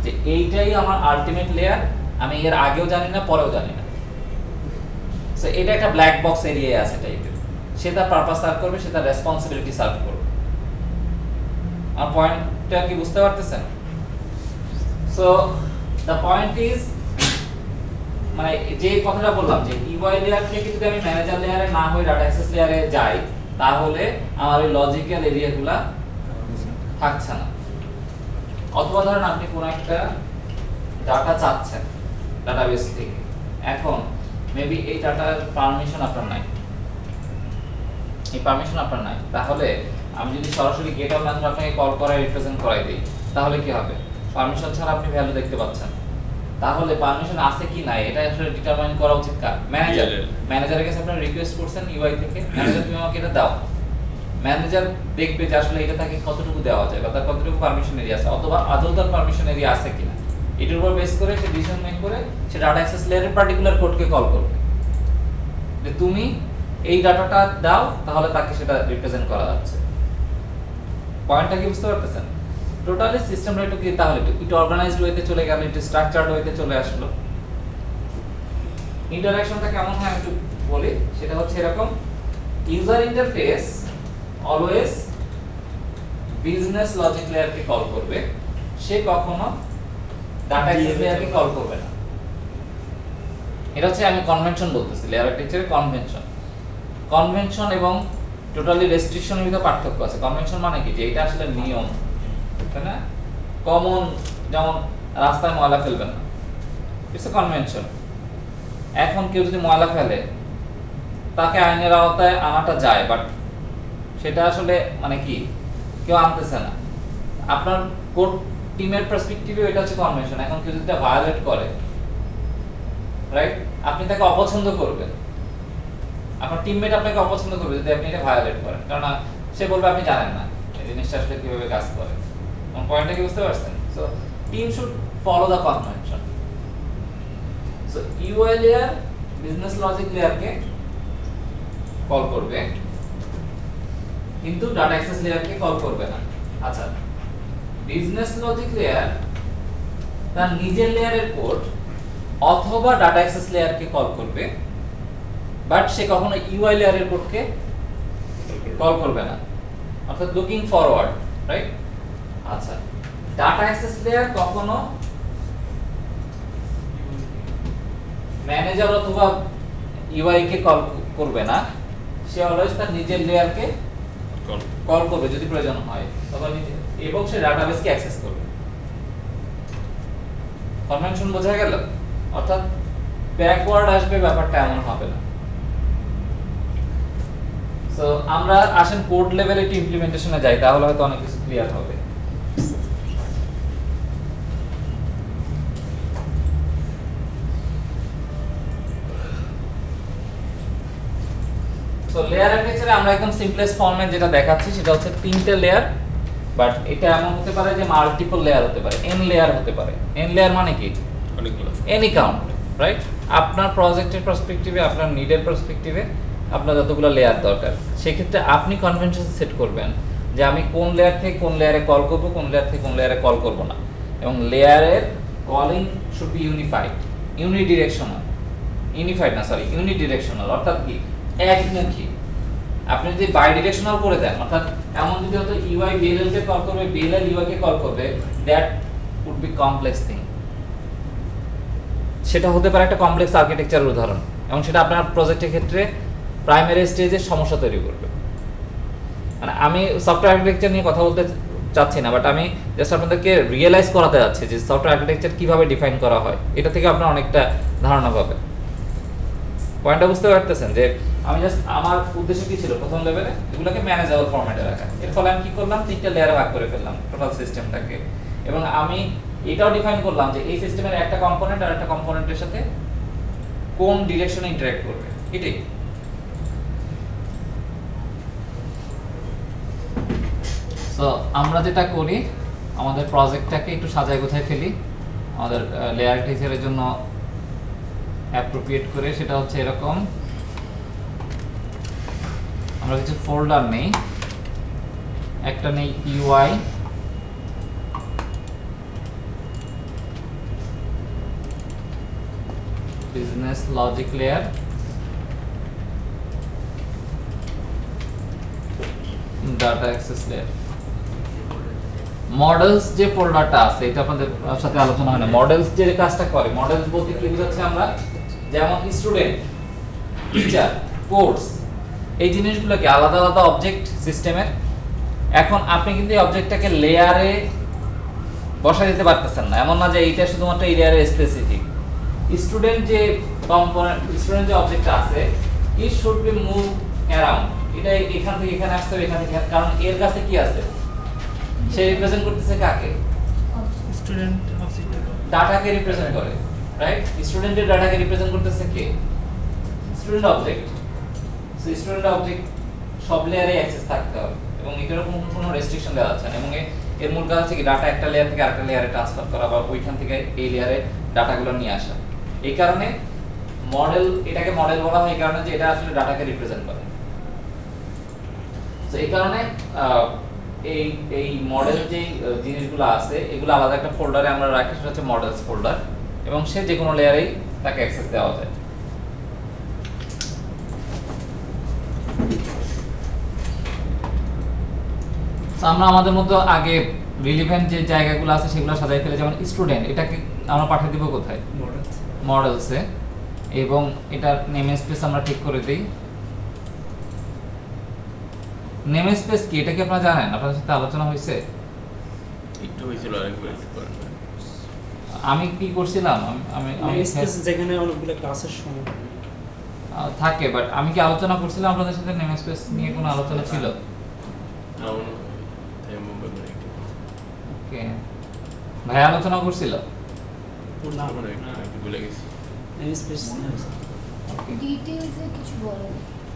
যে এইটাই আমার আলটিমেট লেয়ার, আমি এর আগেও জানি না পরেও জানি না। সো এটা একটা ব্ল্যাক বক্স এরিয়া আছে টাইপের, সে তার পারপাস সার্ভ করবে, সে তার রেসপন্সিবিলিটি সার্ভ করবে। আমার পয়েন্টটা কি বুঝতে পারতেছেন? সো দ্য পয়েন্ট ইজ, মানে যে কথাটা বললাম যে ইউআই লেয়ার থেকে যদি আমি ম্যানেজার লেয়ারে না হয়ে ডাটা অ্যাক্সেস লেয়ারে যাই, তাহলে আমার ওই লজিক্যাল এরিয়াগুলা থাকছে না। অথবা ধরেন আপনি কোন একটা ডাটা চাচ্ছেন ডাটাবেস থেকে, এখন মেবি এই ডাটার পারমিশন আপনার নাই, এই পারমিশন আপনার নাই, তাহলে আমি যদি সরাসরি গেট অফ মেথড আপনাকে কল করে রিপ্রেজেন্ট করাই দিই, তাহলে কি হবে? পারমিশন ছাড়া আপনি ভ্যালু দেখতে পাচ্ছেন। তাহলে পারমিশন আছে কি নাই এটা আসলে ডিটারমাইন করা উচিত কার? ম্যানেজার। ম্যানেজারের কাছে আপনি রিকোয়েস্ট করছেন ইউআই থেকে, ম্যানেজার তুমি আমাকে এটা দাও, ম্যানেজার দেখবে যে আসলে এটা তাকে কতটুকু দেওয়া যায় বা তার কতটুকু পারমিশন এরিয়া আছে, অথবা আদৌ তার পারমিশন এরিয়া আছে কিনা, এটার উপর বেস করে সে ডিসিশন মেক করে সে ডাটা অ্যাক্সেস লেয়ারের পার্টিকুলার কোডকে কল করবে যে তুমি এই ডাটাটা দাও, তাহলে তাকে সেটা রিপ্রেজেন্ট করা যাচ্ছে। পয়েন্টটা কি বুঝতে পারতেছেন? টোটালি সিস্টেমটা একটু কি তাহলে একটু অর্গানাইজড ওয়েতে চলে গেল, একটু স্ট্রাকচারড ওয়েতে চলে আসলো। ইন্টারঅ্যাকশনটা কেমন হয় একটু বলি, সেটা হচ্ছে এরকম, user interface always business logic লেয়ারকে কল করবে, সে কখনো ডাটা অ্যাক্সেস লেয়ারকে কল করবে না। এটা হচ্ছে আমি কনভেনশন বলতেছি, লেয়ার আর্কিটেকচারের কনভেনশন। কনভেনশন এবং টোটালি রেস্ট্রিকশনের ভিতরে পার্থক্য আছে। কনভেনশন মানে কি, যে এটা আসলে নিয়ম, তাই না? কমন, যেমন রাস্তায় ময়লা ফেলবেন না, ইটস এ কনভেনশন। এখন কেউ যদি ময়লা ফেলে, তাকে আইনের আওতায় আনাটা যায়, বাট সেটা আসলে মানে কি কেউ আনতেছে না। আপনার কোর্ট টিমের পার্সপেক্টিভে এটা হচ্ছে কনভেনশন। এখন কেউ যদি ভায়োলেট করে, রাইট, আপনি তাকে অপছন্দ করবেন, আপনার টিমমেট আপনাকে অপছন্দ করবে যদি আপনি এটা ভায়োলেট করেন, কারণ সে বলবে আপনি জানেন না এই জিনিসটা আসলে কিভাবে কাজ করে। আমার পয়েন্টটা কি বুঝতে পারছেন? So team should follow the convention. So UI layer business logic লেয়ারকে কল করবে, কিন্তু ডাটা অ্যাক্সেস লেয়ারকে কল করবে না। আচ্ছা, বিজনেস লজিক লেয়ার তার নিজের লেয়ারের কোড অথবা ডাটা অ্যাক্সেস লেয়ারকে কল করবে, বাট সে কখনো ইউআই লেয়ারের কোডকে কল করবে না, অর্থাৎ লুকিং ফরওয়ার্ড, রাইট? আচ্ছা, ডাটা অ্যাক্সেস লেয়ার কখনো ম্যানেজার অথবা ইউআই কে কল করবে না, সে অলওয়েজ তার নিজের লেয়ারকে কল করবে যদি প্রয়োজন হয়, তখন এবং সে ডাটাবেসকে অ্যাক্সেস করবে। কনভেনশন বোঝা গেল? অর্থাৎ ব্যাকওয়ার্ড আসবে ব্যাপারটা এমন হবে না। সো আমরা আসেন কোড লেভেলে একটু ইমপ্লিমেন্টেশনে যাই, তাহলে হয়তো অনেক কিছু ক্লিয়ার হবে। সো লেয়ার আর্কিটেকচারে আমরা একদম সিম্পলেস্ট ফর্মে যেটা দেখাচ্ছি সেটা হচ্ছে তিনটে লেয়ার, বাট এটা এমন হতে পারে যে মাল্টিপল লেয়ার হতে পারে, এন লেয়ার হতে পারে। এন লেয়ার মানে কি? অনেকগুলো, এনি কাউন্ট, রাইট? আপনার প্রজেক্টের পার্সপেক্টিভে, আপনার নিডের পার্সপেক্টিভে আপনার যতগুলো লেয়ার দরকার, সেক্ষেত্রে আপনি কনভেনশন সেট করবেন যে আমি কোন লেয়ার থেকে কোন লেয়ারে কল করব, কোন লেয়ার থেকে কোন লেয়ারে কল করব না। এবং লেয়ারের calling should be unified, unidirectional, unidirectional অর্থাৎ কি একমুখী। আপনি যদি বাই ডিরেকশনাল করে দেন, অর্থাৎ এমন যদি হতো ইউআই বিএলএল কে কল করবে, বিএলএল ইউআই কে কল করবে, that would be complex thing. সেটা হতে পারে একটা কমপ্লেক্স আর্কিটেকচারের উদাহরণ, এবং সেটা আপনার প্রজেক্টের ক্ষেত্রে প্রাইমারি স্টেজে সমস্যা তৈরি করবে। মানে আমি সফটওয়্যার আর্কিটেকচার নিয়ে কথা বলতে চাচ্ছি না, বাট আমি জাস্ট আপনাদেরকে রিয়েলাইজ করাতে যাচ্ছি যে সফটওয়্যার আর্কিটেকচার কিভাবে ডিফাইন করা হয়, এটা থেকে আপনার অনেকটা ধারণা পাবেন। পয়েন্টটা বুঝতে পারতেছেন যে আমি জাস্ট আমার উদ্দেশ্য কি ছিল প্রথম লেভেলে এগুলোকে ম্যানেজেবল ফরম্যাটে রাখা। এর ফলে আমি কি করলাম, তিনটা লেয়ারে ভাগ করে ফেললাম টোটাল সিস্টেমটাকে, এবং আমি এটাও ডিফাইন করলাম যে এই সিস্টেমের একটা কম্পোনেন্ট আর একটা কম্পোনেন্টের সাথে কোন ডিরেকশনে ইন্টারঅ্যাক্ট করবে, এটাই। সো আমরা যেটা করি, আমাদের প্রজেক্টটাকে একটু সাজায় গোছায় ফেলি আমাদের লেয়ার টিচারের জন্য অ্যাপ্রোপ্রিয়েট করে। সেটা হচ্ছে এরকম, আমরা কিছু ফোল্ডার নেই, একটা নেই UI, business logic layer, data access layer. Models যে ফোল্ডারটা আছে এটা আপনাদের সাথে আলোচনা হয় না। মডেলস যে কাজটা করে, মডেলস বলতে কি বোঝাচ্ছে আমরা, যেমন স্টুডেন্ট, টিচার, কোর্স, এই জিনিসগুলোকে আলাদা আলাদা অবজেক্ট সিস্টেমের। এখন আপনি কিন্তু এই অবজেক্টটাকে লেয়ারে বসা দিতে পারতেছেন না, এমন না যে এইটা শুধুমাত্র এই লেয়ারে স্পেসিফিক। স্টুডেন্ট যে কম্পোনেন্ট, স্টুডেন্ট যে অবজেক্টটা আছে, it should be move around. এটা এখান থেকে এখানে আসতে হবে, এখান থেকে, কারণ এর কাছে কি আছে, সে রিপ্রেজেন্ট করতেছে কাকে, স্টুডেন্ট অবজেক্ট ডাটাকে রিপ্রেজেন্ট করে, রাইট? স্টুডেন্টের ডাটাকে রিপ্রেজেন্ট করতেছে কে, student object. So student object সব লেয়ারে অ্যাক্সেস থাকতে হবে এবং এটার কোনো রেস্ট্রিকশন দেওয়া যাচ্ছে না। এবং এর মূল কাজ হচ্ছে কি, ডাটা একটা লেয়ার থেকে আরেকটা লেয়ারে ট্রান্সফার করা বা ওইখান থেকে এই লেয়ারে ডাটাগুলো নিয়ে আসা। এই কারণে মডেল, এটাকে মডেল বলা হয় এই কারণে যে এটা আসলে ডাটাকে রিপ্রেজেন্ট করে। তো এই কারণে এই এই মডেল যে জিনিসগুলো আছে এগুলো আলাদা একটা ফোল্ডারে আমরা রাখি, সেটা হচ্ছে মডেলস ফোল্ডার, এবং সে যে কোনো লেয়ারেই তাকে অ্যাক্সেস দেওয়া যায়। আমরা আমাদের মতো আগে রিলেভেন্ট যে জায়গাগুলো আছে সেগুলো সাজাই ফেলে, যেমন স্টুডেন্ট, এটাকে আমরা পাঠিয়ে দিব কোথায়, মডেলসে, এবং এটার নেম স্পেস আমরা ঠিক করে দিই। নেম স্পেস কি, এটা কি আপনারা জানেন, আপনাদের সাথে আলোচনা হয়েছে? একটু হয়েছিল, আরেকবার আমি কি করছিলাম, আমি স্পেস যেখানে অনেকগুলো ক্লাসের সময় থাকে, বাট আমি কি আলোচনা করছিলাম আপনাদের সাথে নেম স্পেস নিয়ে? কোনো আলোচনা ছিল? ওকে, ভাই আলোচনা করছিল? না ভুলে গেছি। স্পেস ডিটেইলসে কিছু বলো।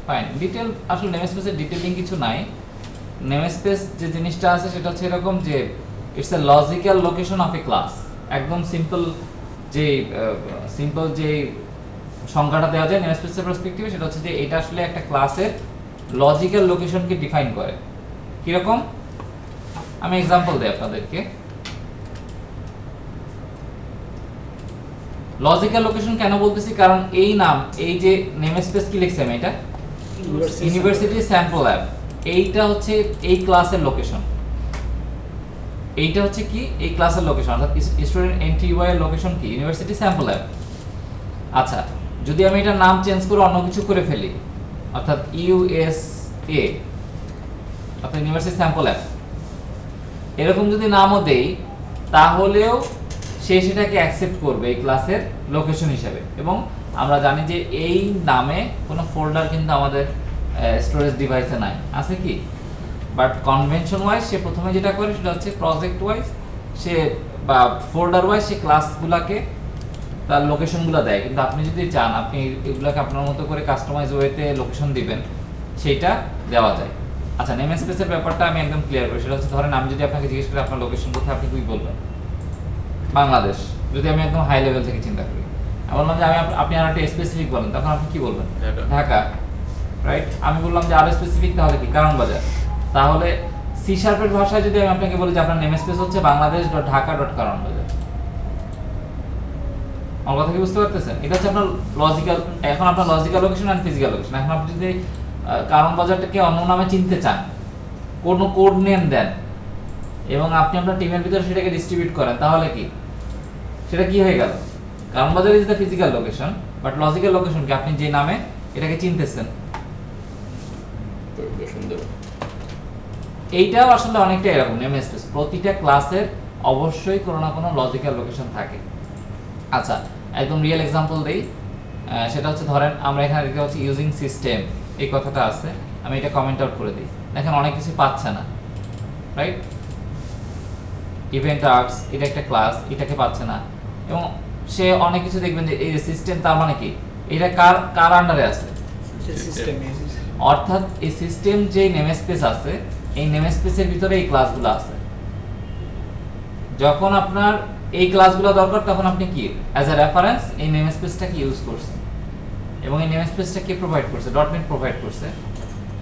ফাইন, ডিটেইল আসলে নেম স্পেসের ডিটেইলিং কিছু নাই। নেম স্পেস যে জিনিসটা আছে সেটা হচ্ছে এরকম যে it's a logical location of A class. একদম সিম্পল যে সংজ্ঞাটা দেওয়া যায় নেম স্পেসের পার্সপেক্টিভে, সেটা হচ্ছে যে এটা আসলে একটা ক্লাসের লজিক্যাল লোকেশনকে ডিফাইন করে। কিরকম, আমি এক্সাম্পল দিই আপনাদেরকে। লজিক্যাল লোকেশন কেন বলতেছি, কারণ এই নাম, এই যে নেম স্পেস কি লিখছি আমি, এটা ইউনিভার্সিটি স্যাম্পল অ্যাপ, এইটা হচ্ছে এই ক্লাসের লোকেশন। এইটা হচ্ছে কি এই ক্লাসের লোকেশন, অর্থাৎ স্টুডেন্ট এনটিইউআই এর লোকেশন কি, ইউনিভার্সিটি স্যাম্পল অ্যাপ। আচ্ছা, যদি আমি এটার নাম চেঞ্জ করে অন্য কিছু করে ফেলি, অর্থাৎ ইউএসএ, অর্থাৎ ইউনিভার্সিটি স্যাম্পল অ্যাপ, এরকম যদি নামও দেই, তাহলেও সে সেটাকে অ্যাকসেপ্ট করবে এই ক্লাসের লোকেশন হিসেবে। এবং আমরা জানি যে এই নামে কোনো ফোল্ডার কিন্তু আমাদের স্টোরেজ ডিভাইসে নাই, আছে কি? বাট কনভেনশন ওয়াইজ সে প্রথমে যেটা করে সেটা হচ্ছে প্রজেক্ট ওয়াইজ সে বা ফোল্ডার ওয়াইজ সে ক্লাসগুলোকে তার লোকেশনগুলো দেয়। কিন্তু আপনি যদি চান আপনি এগুলোকে আপনার মতো করে কাস্টমাইজ ওয়েতে লোকেশন দিবেন, সেটা দেওয়া যায়। আচ্ছা, নেম স্পেসের ব্যাপারটা আমি একদম ক্লিয়ার করি। সেটা হচ্ছে, ধরেন আমি যদি আপনাকে জিজ্ঞেস করি আপনার লোকেশন কোথায়, আপনি কি বলবেন? বাংলাদেশ। যদি আমি একদম হাই লেভেল থেকে চিন্তা করি, আমি বললাম যে আপনি আর একটা স্পেসিফিক বলেন, তখন আপনি কি বলবেন? ঢাকা, রাইট? আমি বললাম যে আরো স্পেসিফিক, তাহলে কি? কারণ বাজার। তাহলে সি শার্পের ভাষায় যদি আমি আপনাকে বলি যে আপনার নেম স্পেস হচ্ছে বাংলাদেশ.ঢাকা.কারণ বাজার, আমার কথা কি বুঝতে পারতেছেন? এটা হচ্ছে আপনার লজিক্যাল। এখন আপনার লজিক্যাল লোকেশন আর ফিজিক্যাল লোকেশন। এখন আপনি যদি কারণ বাজারটাকে অন্য নামে চিনতে চান, কোনো কোড নেম দেন এবং আপনি আপনার টিমের ভিতরে সেটাকে ডিস্ট্রিবিউট করেন, তাহলে কি সেটা কি হয়ে গেল? কারণ বাজার is the physical location, but logical location কি আপনি যে নামে এটাকে চিনতেছেন। এইটাও আসলে অনেকটা এরকম নেম স্পেস। প্রতিটা ক্লাসের অবশ্যই কোনো না কোনো লজিক্যাল লোকেশন থাকে। আচ্ছা, একদম রিয়েল এক্সাম্পল দেই। সেটা হচ্ছে, ধরেন আমরা এখানে দেখতে পাচ্ছি ইউজিং সিস্টেম, এই কথাটা আছে, আমি এটা কমেন্ট আউট করে দিই, দেখেন অনেক কিছু পাচ্ছে না, রাইট? ইভেন্ট আর্টস, এটা একটা ক্লাস, এটাকে পাচ্ছে না। এবং সে অনেক কিছু দেখবেন যে এই সিস্টেম, তার মানে কি এটা কার আন্ডারে আছে? অর্থাৎ এই সিস্টেম যে নেম স্পেস আছে, এই নেম স্পেসের ভিতরে এই ক্লাসগুলো আছে। যখন আপনার এই ক্লাসগুলো দরকার, তখন আপনি কি অ্যাজ এ রেফারেন্স এই নেম স্পেসটাকে ইউজ করছেন, এবং এই নেম স্পেসটা কে প্রোভাইড করছে? .NET প্রোভাইড করছে।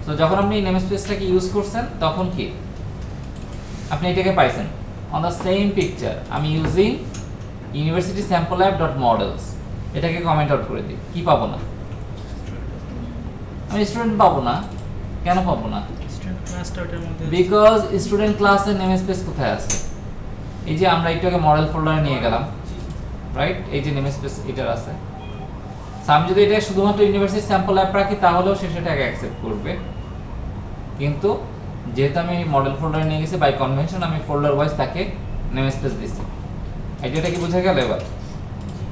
তো যখন আপনি এই নেম স্পেসটাকে ইউজ করছেন, তখন কি আপনি এটাকে পাইছেন অন দ্য সেম পিকচার। আমি using university sample app dot models, এটাকে কমেন্ট আউট করে দিই, কি পাবো না? আমি স্টুডেন্ট পাবো না। কেন পাবো না? স্টুডেন্ট ক্লাসটা ওটার মধ্যে বিকজ স্টুডেন্ট ক্লাসের নেম স্পেস কোথায় আছে? এই যে আমরা একটু আগে মডেল ফোল্ডারে নিয়ে গেলাম, রাইট? এই যে নেম স্পেস এটার আছে। সো আমি যদি এটা শুধুমাত্র ইউনিভার্সিটি স্যাম্পল অ্যাপ রাখি তাহলেও সে সেটাকে অ্যাকসেপ্ট করবে, কিন্তু যেহেতু আমি মডেল ফোল্ডারে নিয়ে গেছি বাই কনভেনশন আমি ফোল্ডার ওয়াইজ তাকে নেম স্পেস দিচ্ছি। আইডিয়াটা কি বোঝা গেল এবার?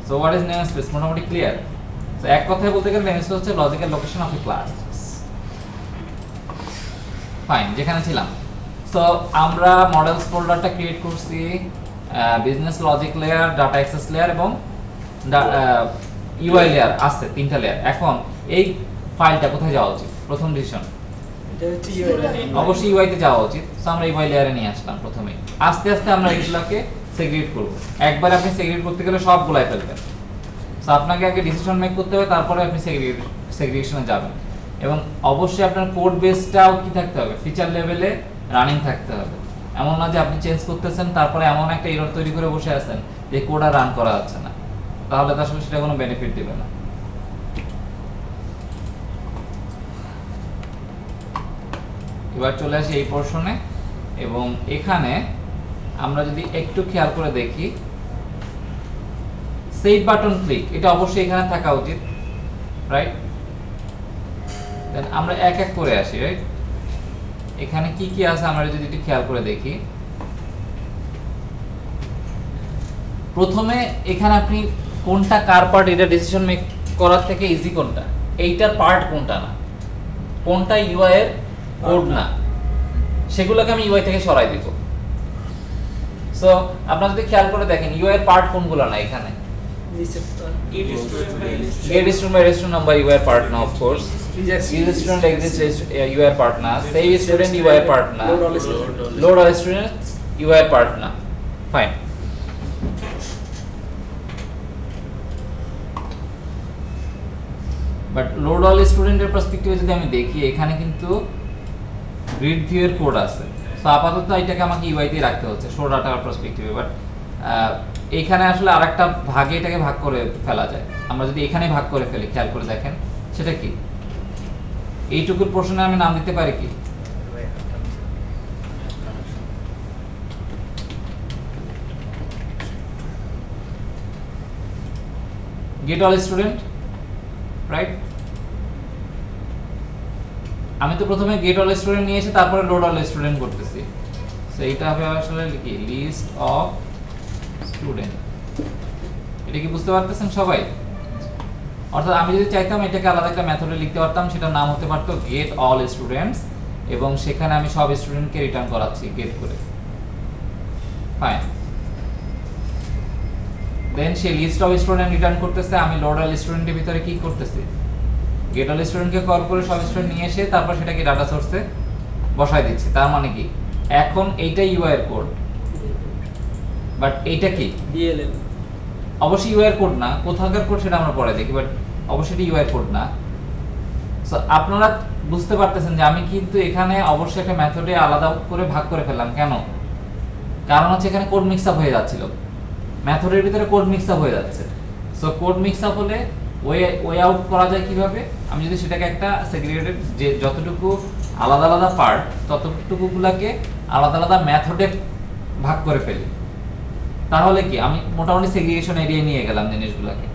So what is name space? মোটামুটি ক্লিয়ার। সো এক কথায় বলতে গেলে নেম স্পেস হচ্ছে logical location of A class. Fine, যেখানে ছিলাম। সো আমরা মডেলস ফোল্ডারটা ক্রিয়েট করছি business logic layer, data access layer এবং ইউআই লেয়ার আছে, তিনটা লেয়ার। এখন এই ফাইলটা কোথায় যাওয়া উচিত? প্রথম ডিসিশন এটা হচ্ছে ইউআই অবশ্যই ইউআই তে যাওয়া উচিত। সো আমরা ইউআই লেয়ারে নিয়ে আসলাম প্রথমে। আস্তে আস্তে আমরা এগুলোকে সেগ্রিগেট করব। একবার আপনি সেগ্রিগেট করতে গেলে সবগুলাই ফেলবেন। সো আপনাকে আগে ডিসিশন মেক করতে হবে, তারপরে আপনি সেগ্রিগেশনে যাবেন। এবং অবশ্যই আপনার কোড বেসটাও কি থাকতে হবে? ফিচার লেভেলে রানিং থাকতে হবে। এমন না যে আপনি চেঞ্জ করতেছেন তারপরে এমন একটা এরর তৈরি করে বসে আছেন যে কোড আর রান করা যাচ্ছে না, তাহলে তো আসলে সেটা কোনো বেনিফিট দিবে না। এবার চলে আসি এই পোরশনে, এবং এখানে আমরা যদি একটু খেয়াল করে দেখি সেভ বাটন ক্লিক, এটা অবশ্যই এখানে থাকা উচিত, রাইট? দেন আমরা এক এক করে আসি, রাইট? এখানে কি কি আছে আমরা যদি একটু খেয়াল করে দেখি। প্রথমে এখানে আপনি কোনটা কার পার্ট এটা ডিসিশন মেক করার থেকে ইজি কোনটা, এইটার পার্ট কোনটা না, কোনটা ইউআই এর কোড না, সেগুলোকে আমি ইউআই থেকে সরাই দিব। সো আপনারা যদি খেয়াল করে দেখেন ইউআই এর পার্ট কোনগুলো না এখানে। Get student by register number UI part now, of course. Is student exist UI part na. Save student UI part na. Load all students UI part na. Fine. But load all student এর perspective যদি আমি দেখি এখানে কিন্তু grid view এর code আছে। So আপাতত এটাকে আমাকে UI তে রাখতে হচ্ছে শো ডাটা পার্সপেক্টিভে। বাট এইখানে আসলে আরেকটা ভাগে এটাকে ভাগ করে ফেলা যায়। আমরা যদি এখানে ভাগ করে ফেলি, খেয়াল করে দেখেন সেটা কি, এইটুকুর পোরশনে আমি নাম দিতে পারি কি গেট অল স্টুডেন্ট, রাইট? আমি তো প্রথমে গেট অল স্টুডেন্ট নিয়ে এসে তারপরে লোড অল স্টুডেন্ট করতেছি। সো এইটা হবে আসলে কি লিস্ট অফ স্টুডেন্ট। এটা কি বুঝতে পারতেছেন সবাই? অর্থাৎ আমি যদি চাইতাম এটাকে আলাদা একটা মেথডে লিখতে পারতাম, সেটার নাম হতে পারতো গেট অল স্টুডেন্টস, এবং সেখানে আমি সব স্টুডেন্টকে রিটার্ন করাচ্ছি গেট করে। ফাইন। দেন সে লিস্ট অফ স্টুডেন্ট রিটার্ন করতেছে, আমি লোড অল স্টুডেন্টের ভিতরে কি করতেছি, গেট অল স্টুডেন্টকে কল করে সব স্টুডেন্ট নিয়ে এসে তারপর সেটাকে ডাটা সোর্সে বসাই দিচ্ছি। তার মানে কি এখন এইটা ইউআই এর কোড, বাট এইটা কি ডিএলএল, অবশ্যই ইউআই এর কোড না, কোথাকার কোড সেটা আমরা পরে দেখি, বাট অবশ্যই এটা ইউআই এর কোড না। সো আপনারা বুঝতে পারতেছেন যে আমি কিন্তু এখানে অবশ্যই একটা মেথডে আলাদা করে ভাগ করে ফেললাম। কেন? কারণ হচ্ছে এখানে কোড মিক্স আপ হয়ে যাচ্ছিল, মেথডের ভিতরে কোড মিক্স আপ হয়ে যাচ্ছে। সো কোড মিক্স আপ হলে ওয়ে আউট করা যায় কিভাবে? আমি যদি সেটাকে একটা সেগ্রিগেটেড যে যতটুকু আলাদা আলাদা পার্ট ততটুকুগুলোকে আলাদা আলাদা মেথডে ভাগ করে ফেলি, তাহলে কি আমি মোটামুটি সেগ্রিগেশন এরিয়ায় নিয়ে গেলাম জিনিসগুলোকে।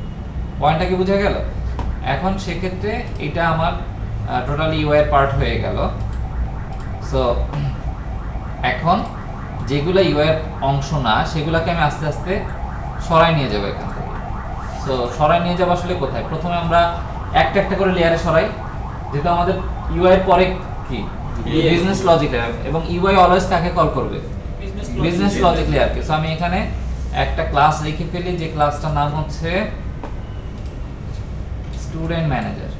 পয়েন্টটা কি বোঝা গেল? এখন সেক্ষেত্রে এটা আমার টোটালি ইউআই এর পার্ট হয়ে গেল। সো এখন যেগুলো ইউআই এর অংশ না সেগুলোকে আমি আস্তে আস্তে সরাই নিয়ে যাবো এখান থেকে। সো সরাই নিয়ে যাবো আসলে কোথায়? প্রথমে আমরা একটা একটা করে লেয়ারে সরাই, যেহেতু আমাদের ইউআই এর পরে কি বিজনেস লজিক লেয়ার, এবং ইউআই অলওয়েজ কাকে কল করবে? বিজনেস লজিক লেয়ারকে। সো আমি এখানে একটা ক্লাস লিখে ফেলি, যে ক্লাসটার নাম হচ্ছে স্টুডেন্ট ম্যানেজার।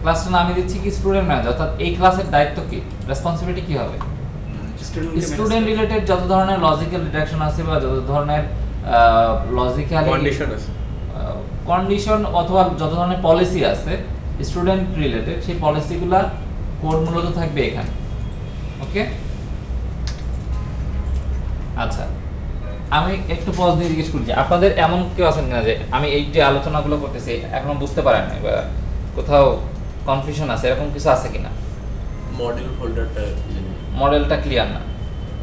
ক্লাসটার নাম দিচ্ছি কি স্টুডেন্ট ম্যানেজার। অর্থাৎ এই ক্লাসের দায়িত্ব কি, রেসপন্সিবিলিটি কি হবে? স্টুডেন্ট রিলেটেড যত ধরনের লজিক্যাল ডিডাকশন আছে বা যত ধরনের লজিক্যাল কন্ডিশন অথবা যত ধরনের পলিসি আছে স্টুডেন্ট রিলেটেড, সেই পলিসিগুলা কোড মূলত থাকবে এখানে। ওকে, আচ্ছা আমি একটু পজ দিয়ে জিজ্ঞেস করছি, আপনাদের এমন কেউ আছেন কিনা যে আমি এই যে আলোচনাগুলো করতেছি এখনো বুঝতে পারেন না, বা কোথাও কনফিউশন আছে, এরকম কিছু আছে কিনা? মডেল ফোল্ডারটা মডেলটা ক্লিয়ার না।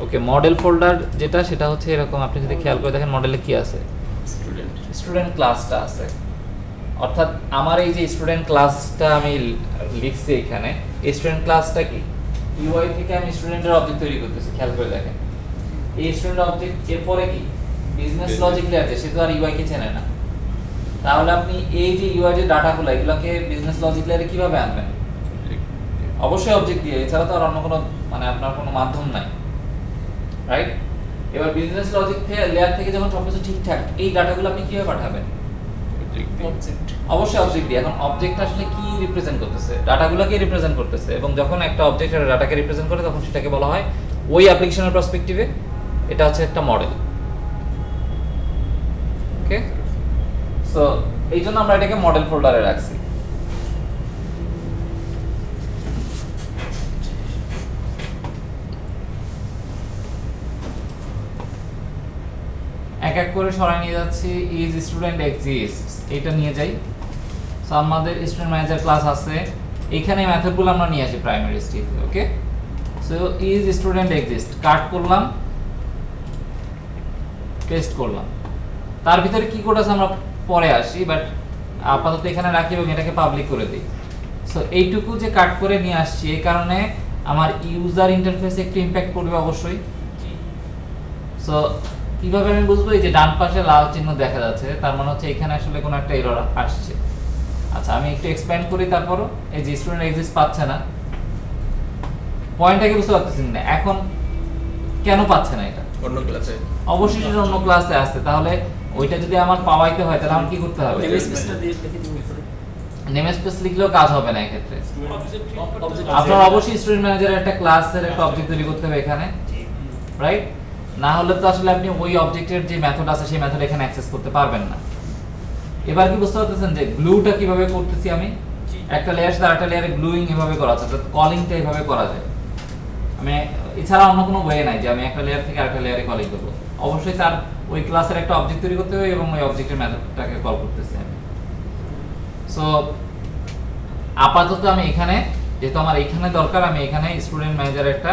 ওকে, মডেল ফোল্ডার যেটা সেটা হচ্ছে এরকম, আপনি যদি খেয়াল করে দেখেন মডেলে কি আছে, স্টুডেন্ট স্টুডেন্ট ক্লাসটা আছে। অর্থাৎ আমার এই যে স্টুডেন্ট ক্লাসটা আমি লিখছি এখানে, এই স্টুডেন্ট ক্লাসটা কি ইউআই থেকে আমি স্টুডেন্টের অবজেক্ট তৈরি করতেছি, খেয়াল করে দেখেন এই স্টুডেন্ট অবজেক্ট এরপরে কি বিজনেস লজিক লেয়ার, সে তো আর ইউআই কে চেনে না। তাহলে আপনি এই যে ইউআই যে ডাটাগুলো এগুলোকে বিজনেস লজিক লেয়ারে কিভাবে আনবেন? অবশ্যই অবজেক্ট দিয়ে, এছাড়া তো আর অন্য কোনো মানে আপনার কোনো মাধ্যম নাই, রাইট? এবার বিজনেস লজিক লেয়ার থেকে যখন সবকিছু ঠিকঠাক, এই ডাটাগুলো আপনি কিভাবে পাঠাবেন? অবজেক্ট অবশ্যই অবজেক্ট দিয়ে। এখন অবজেক্ট আসলে কি রিপ্রেজেন্ট করতেছে? ডাটাগুলোকে রিপ্রেজেন্ট করতেছে, এবং যখন একটা অবজেক্ট একটা ডাটাকে রিপ্রেজেন্ট করে তখন সেটাকে বলা হয় ওই অ্যাপ্লিকেশনের পার্সপেক্টিভে এটা হচ্ছে একটা মডেল। ওকে, সো এই জন্য আমরা এটাকে মডেল ফোল্ডারে রাখছি। এক এক করে সরাই নিয়ে যাচ্ছি। ইজ স্টুডেন্ট এক্সিস্টস এটা নিয়ে যাই। সো আমাদের স্টুডেন্ট ম্যানেজার ক্লাস আছে, এখানে মেথডগুলো আমরা নিয়ে আসি প্রাইমারি স্টেজে। ওকে, সো ইজ স্টুডেন্ট এক্সিস্ট কাট করলাম, পেস্ট করলাম। তার ভিতরে কি কোড আছে আমরা পরে আসি, বাট আপাতত এখানে রাখি এবং এটাকে পাবলিক করে দিই। সো এইটুকু যে কাট করে নিয়ে আসছি, এই কারণে আমার ইউজার ইন্টারফেসে একটু ইমপ্যাক্ট পড়বে অবশ্যই। সো কিভাবে আমি বুঝবো? এই যে ডান পাশে লাল চিহ্ন দেখা যাচ্ছে, তার মানে হচ্ছে এখানে আসলে কোনো একটা এরর আসছে। আচ্ছা, আমি একটু এক্সপ্যান্ড করি, তারপরও এই যে স্টুডেন্ট এক্সিস্ট পাচ্ছে না, পয়েন্টটাকে বুঝতে পারতেছি না এখন কেন পাচ্ছে না। এটা অন্য ক্লাসে অবশ্যই সেটা অন্য ক্লাসে আসছে, তাহলে ওইটা যদি আমার পাওয়াইতে হয় তাহলে আমার কি করতে হবে? নেমস্পেসটা দিয়ে লিখে দিন উপরে নেমস্পেস লিখলেও কাজ হবে না এক্ষেত্রে। আপনার অবশ্যই স্টুডেন্ট ম্যানেজারের একটা ক্লাসের একটা অবজেক্ট তৈরি করতে হবে এখানে, রাইট? না হলে তো আসলে আপনি ওই অবজেক্টের যে মেথড আছে সেই মেথড এখানে অ্যাক্সেস করতে পারবেন না। এবার কি বুঝতে পারতেছেন যে গ্লুটা কিভাবে করতেছি আমি? একটা লেয়ার সাথে আরেকটা লেয়ারে গ্লুইং এভাবে করা আছে, অর্থাৎ কলিংটা এভাবে করা যায়। আমি এছাড়া অন্য কোনো ওয়ে নাই যে আমি একটা লেয়ার থেকে আরেকটা লেয়ারে কলিং করব। অবশ্যই তার ওই ক্লাসের একটা অবজেক্ট তৈরি করতে হবে এবং ওই অবজেক্টের মেথডটাকে কল করতেছি আমি। সো আপাতত আমি এখানে, যেহেতু আমার এখানে দরকার, আমি এখানে স্টুডেন্ট ম্যানেজার একটা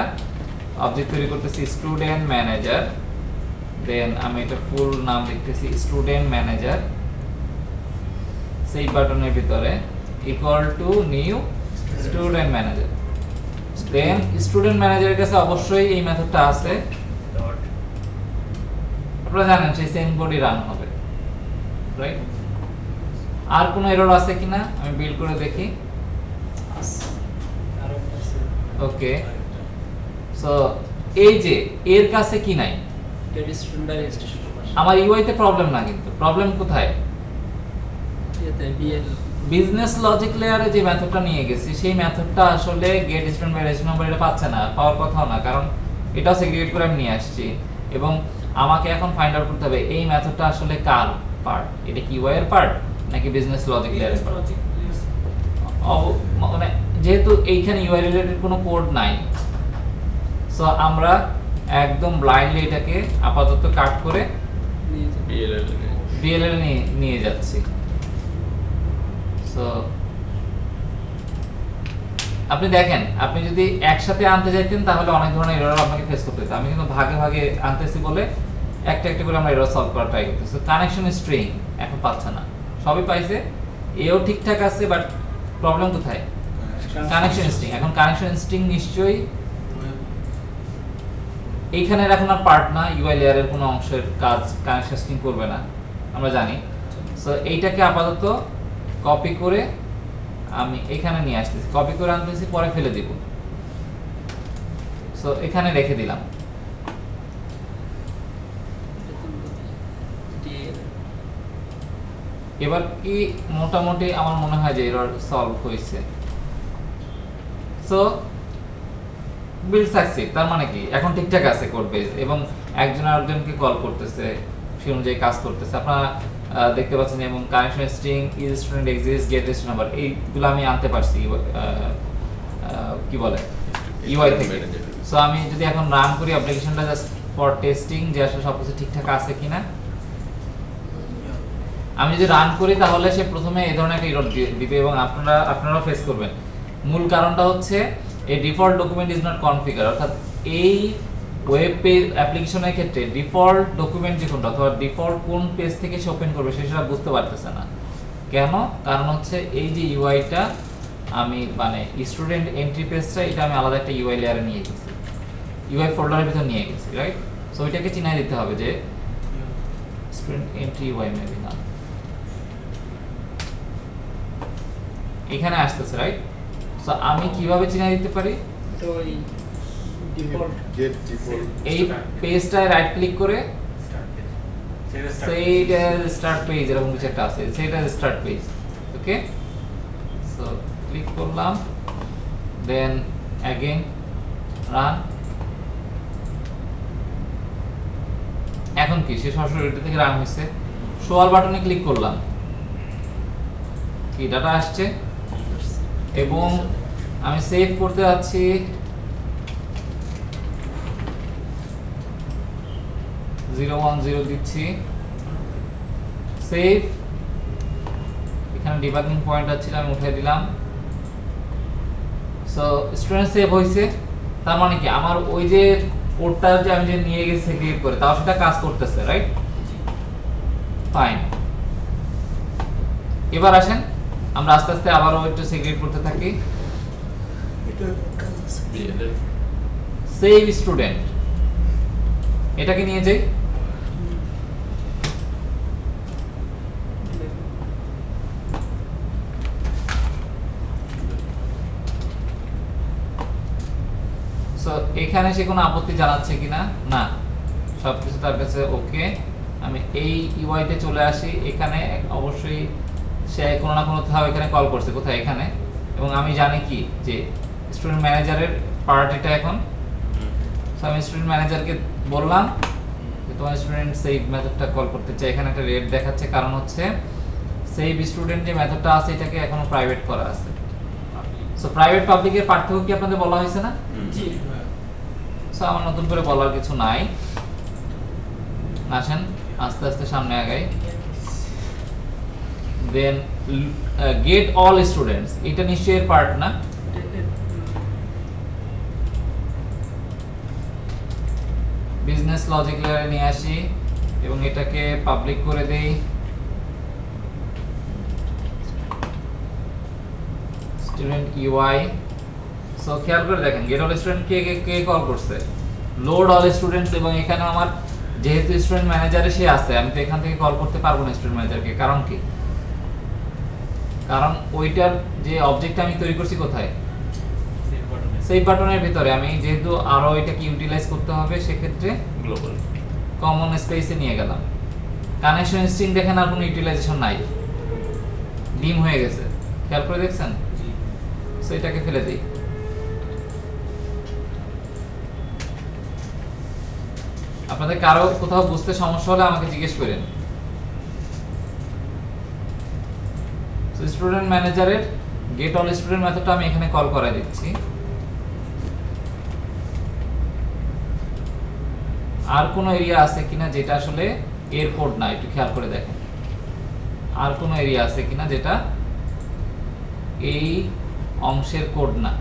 অবজেক্ট তৈরি করতেছি, স্টুডেন্ট ম্যানেজার। দেন আমি এটা ফুল নাম লিখতেছি স্টুডেন্ট ম্যানেজার, সেই বাটনের ভিতরে equal to new student manager. Then student ম্যানেজারের কাছে অবশ্যই এই মেথডটা আছে, আপনারা জানেন সেই সেম কোডই রান হবে, রাইট? আর কোনো এরর আছে কিনা আমি বিল্ড করে দেখি। ওকে, সো এই যে এর কাছে কি নাই? গেট স্টুডেন্ট রেজিস্ট্রেশন আমার ইউআই তে প্রবলেম না, কিন্তু প্রবলেম কোথায়? এতে বিএল বিজনেস লজিক লেয়ারে যে মেথডটা নিয়ে গেছি সেই মেথডটা আসলে গেট স্টুডেন্ট রেজিস্ট্রেশন নাম্বার এটা পাচ্ছে না, পাওয়ার কথাও না, কারণ এটাও সেগ্রিগেট করে আমি নিয়ে আসছি। এবং আমাকে এখন ফাইন্ড আউট করতে হবে এই মেথডটা আসলে কার পার্ট, এটা কি ইউআই এর পার্ট নাকি বিজনেস লজিক লেয়ারের পার্ট। মানে যেহেতু এইখানে ইউআই রিলেটেড কোনো কোড নাই, সো আমরা একদম ব্লাইন্ডলি এটাকে আপাতত কাট করে নিয়ে যাবে বিএলএল নিয়ে যাচ্ছি। সো আপনি দেখেন, আপনি যদি একসাথে আনতে চাইতেন তাহলে অনেক ধরনের এরর আপনাকে ফেস করতে হতো। আমি কিন্তু ভাগে ভাগে আনতেছি বলে একটা একটা করে আমরা এরর সলভ করার ট্রাই করতেছি। কানেকশন স্ট্রিং এখন পাচ্ছে না, সবই পাইছে, এও ঠিকঠাক আছে, বাট প্রবলেম কোথায়? Connection string. এখন কানেকশন স্ট্রিং নিশ্চয়ই এইখানে এখন আর পার্ট না, ইউআই লেয়ারের কোনো অংশের কাজ কানেকশন স্ট্রিং করবে না, আমরা জানি। সো এইটাকে আপাতত কপি করে আমি এখানে নিয়ে আসতেছি, কপি করে আনতেছি, পরে ফেলে দিব। সো এখানে রেখে দিলাম। এবার কি মোটামুটি আমার মনে হয় যে এরর সলভ হয়েছে। সো বিল্ড সাকসিড, তার মানে কি এখন ঠিকঠাক আছে কোড বেস, এবং একজন আরেকজনকে কল করতেছে, সেই অনুযায়ী কাজ করতেছে, আপনারা দেখতে পাচ্ছেন। এবং connection string, is student exist, get registration number, এইগুলো আমি আনতে পারছি কি বলে ইউআই থেকে। সো আমি যদি এখন রান করি অ্যাপ্লিকেশনটা জাস্ট ফর টেস্টিং যে আসলে সবকিছু ঠিকঠাক আছে কিনা, আমি যদি রান করি তাহলে সে প্রথমে এই ধরনের একটা এরর দিবে এবং আপনারাও ফেস করবেন। মূল কারণটা হচ্ছে এই default document is not configure, অর্থাৎ এই ওয়েব পেজ অ্যাপ্লিকেশনের ক্ষেত্রে ডিফল্ট ডকুমেন্ট যে কোনটা অথবা ডিফল্ট কোন পেজ থেকে সে ওপেন করবে সেটা বুঝতে পারতেছে না। কেন? কারণ হচ্ছে এই যে ইউআইটা আমি মানে স্টুডেন্ট এন্ট্রি পেজটা এটা আমি আলাদা একটা ইউআই লেয়ারে নিয়ে গেছি, ইউআই ফোল্ডারের ভিতর নিয়ে গেছি, রাইট? সো এটাকে চিনাই দিতে হবে যে স্টুডেন্ট এন্ট্রি ইউআই মেবি না এখানে আসতেছে, রাইট? সো আমি কিভাবে চিনাই দিতে পারি? তো এই ডিফল্ট গেট ডিফল্ট এই পেজটায় রাইট ক্লিক করে সেইটা স্টার্ট পেজ এরকম কিছু একটা আছে, সেইটা স্টার্ট পেজ। ওকে, সো ক্লিক করলাম, দেন অ্যাগেন রান। এখন কি সে সরাসরি এটা থেকে রান হয়েছে। শোয়ার বাটনে ক্লিক করলাম, কি ডাটা আসছে এবং আমি সেভ করতে যাচ্ছি। জিরো 1 0 দিচ্ছি, সেভ। এখানে ডিবাগিং পয়েন্ট আছে আমি উঠিয়ে দিলাম। সো স্টুডেন্ট সেভ হয়েছে, তার মানে কি আমার ওই যে কোডটা যে আমি যে নিয়ে গেছি সেগ্রিগেট করে তাও সেটা কাজ করতেছে, রাইট? ফাইন। এবার আসেন আমরা আস্তে আস্তে আবারও একটু সেগ্রিগেট করতে থাকি। সেভ স্টুডেন্ট এটাকে নিয়ে যাই। সো এখানে সে কোনো আপত্তি জানাচ্ছে কিনা? না, সবকিছু তার কাছে ওকে। আমি এই ইউআই তে চলে আসি, এখানে অবশ্যই সে কোনো না কোনো কোথাও এখানে কল করছে, কোথায়? এখানে। এবং আমি জানি কি যে স্টুডেন্ট ম্যানেজারের পার্ট এটা এখন। সো আমি স্টুডেন্ট ম্যানেজারকে বললাম যে তোমার স্টুডেন্ট সেভ মেথডটা কল করতে চাই। এখানে একটা রেড দেখাচ্ছে, কারণ হচ্ছে সেভ স্টুডেন্ট যে মেথডটা আছে এটাকে এখনো প্রাইভেট করা আছে। সো প্রাইভেট পাবলিকের পার্থক্য কি আপনাদের বলা হয়েছে না? জি সো আমার নতুন করে বলার কিছু নাই। আসেন আস্তে আস্তে সামনে আগাই। দেন গেট অল স্টুডেন্টস, এটা নিশ্চয়ই এর পার্ট না? বিজনেস লজিক লেয়ারে নিয়ে আসি এবং এটাকে পাবলিক করে দেই। Student UI. সো খেয়াল করে দেখেন গেট অল স্টুডেন্ট কে কল করছে? Load all students. এবং এখানে আমার যেহেতু স্টুডেন্ট ম্যানেজারে সে আছে, আমি তো এখান থেকে কল করতে পারবো না স্টুডেন্ট ম্যানেজারকে। কারণ কি? কারণ ওইটার যে অবজেক্ট আমি তৈরি করছি কোথায়? সেভ বাটনের ভিতরে। আমি যেহেতু আরো এটাকে ইউটিলাইজ করতে হবে সেক্ষেত্রে গ্লোবাল কমন স্পেসে নিয়ে গেলাম। কানেকশন স্ট্রিং দেখেন আর কোনো ইউটিলাইজেশন নাই, ডিম হয়ে গেছে। খেয়াল করে দেখছেন? সো এটাকে ফেলে দিই। আপনাদের কারো কোথাও বুঝতে সমস্যা হলে আমাকে জিজ্ঞেস করেন। সো স্টুডেন্ট ম্যানেজারের গেট অল স্টুডেন্ট মেথডটা আমি এখানে কল করে দিচ্ছি। আর কোনো এরিয়া আছে কিনা যেটা আসলে এর কোড না, একটু খেয়াল করে দেখেন। আর কোনো এরিয়া আছে কিনা যেটা এই অংশের কোড না?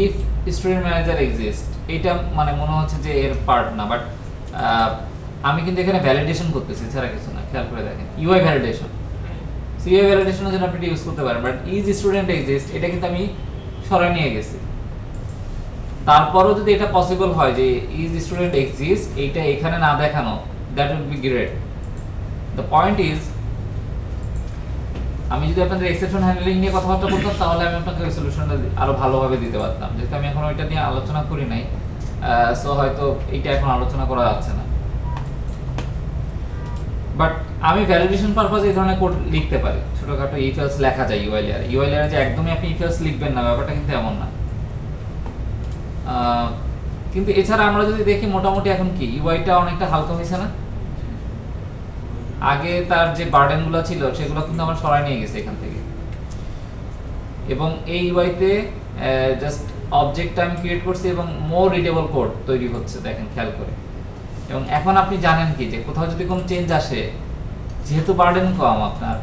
ইফ স্টুডেন্ট ম্যানেজার এক্সিস্ট, এটা মানে মনে হচ্ছে যে এর পার্ট না, বাট আমি কিন্তু এখানে ভ্যালিডেশন করতেছি ছাড়া কিছু না। খেয়াল করে দেখেন ইউআই ভ্যালিডেশন। সো ইউআই ভ্যালিডেশনের জন্য আপনি ইউজ করতে পারেন, বাট ইজ স্টুডেন্ট এক্সিস্ট এটা কিন্তু আমি সরাই নিয়ে গেছি। তারপরও যদি এটা পসিবল হয় যে ইজ স্টুডেন্ট এক্সিস্ট এইটা এখানে না দেখানো, that would be great. The point is আমি যদি আপনাদের এক্সেপশন হ্যান্ডলিং নিয়ে কথাবার্তা বলতাম তাহলে আমি আপনাকে সলিউশনটা আরো ভালোভাবে দিতে পারতাম। যেহেতু আমি এখন ওইটা নিয়ে আলোচনা করি নাই, সো হয়তো এইটা এখন আলোচনা করা যাচ্ছে না। বাট আমি ভ্যালিডেশন পারপাসে এই ধরনের কোড লিখতে পারি। ছোটখাটো ইফ এলস লেখা যায় ইউআই লেয়ারে। ইউআই লেয়ারে যে একদমই আপনি ইফ এলস লিখবেন না, ব্যাপারটা কিন্তু এমন না। কিন্তু এছাড়া আমরা যদি দেখি মোটামুটি এখন কি ইউআইটা অনেকটা হালকা হয়েছে না? আগে তার যে বার্ডেনগুলো ছিল সেগুলো কিন্তু আমরা সরাই নিয়ে গেছি এখান থেকে। এবং এই ইউআইতে জাস্ট অবজেক্ট আমি ক্রিয়েট করছি এবং মোর রিডেবল কোড তৈরি হচ্ছে, দেখেন খেয়াল করে। এবং এখন আপনি জানেন কি যে কোথাও যদি কোনো চেঞ্জ আসে, যেহেতু বার্ডেন কম, আপনার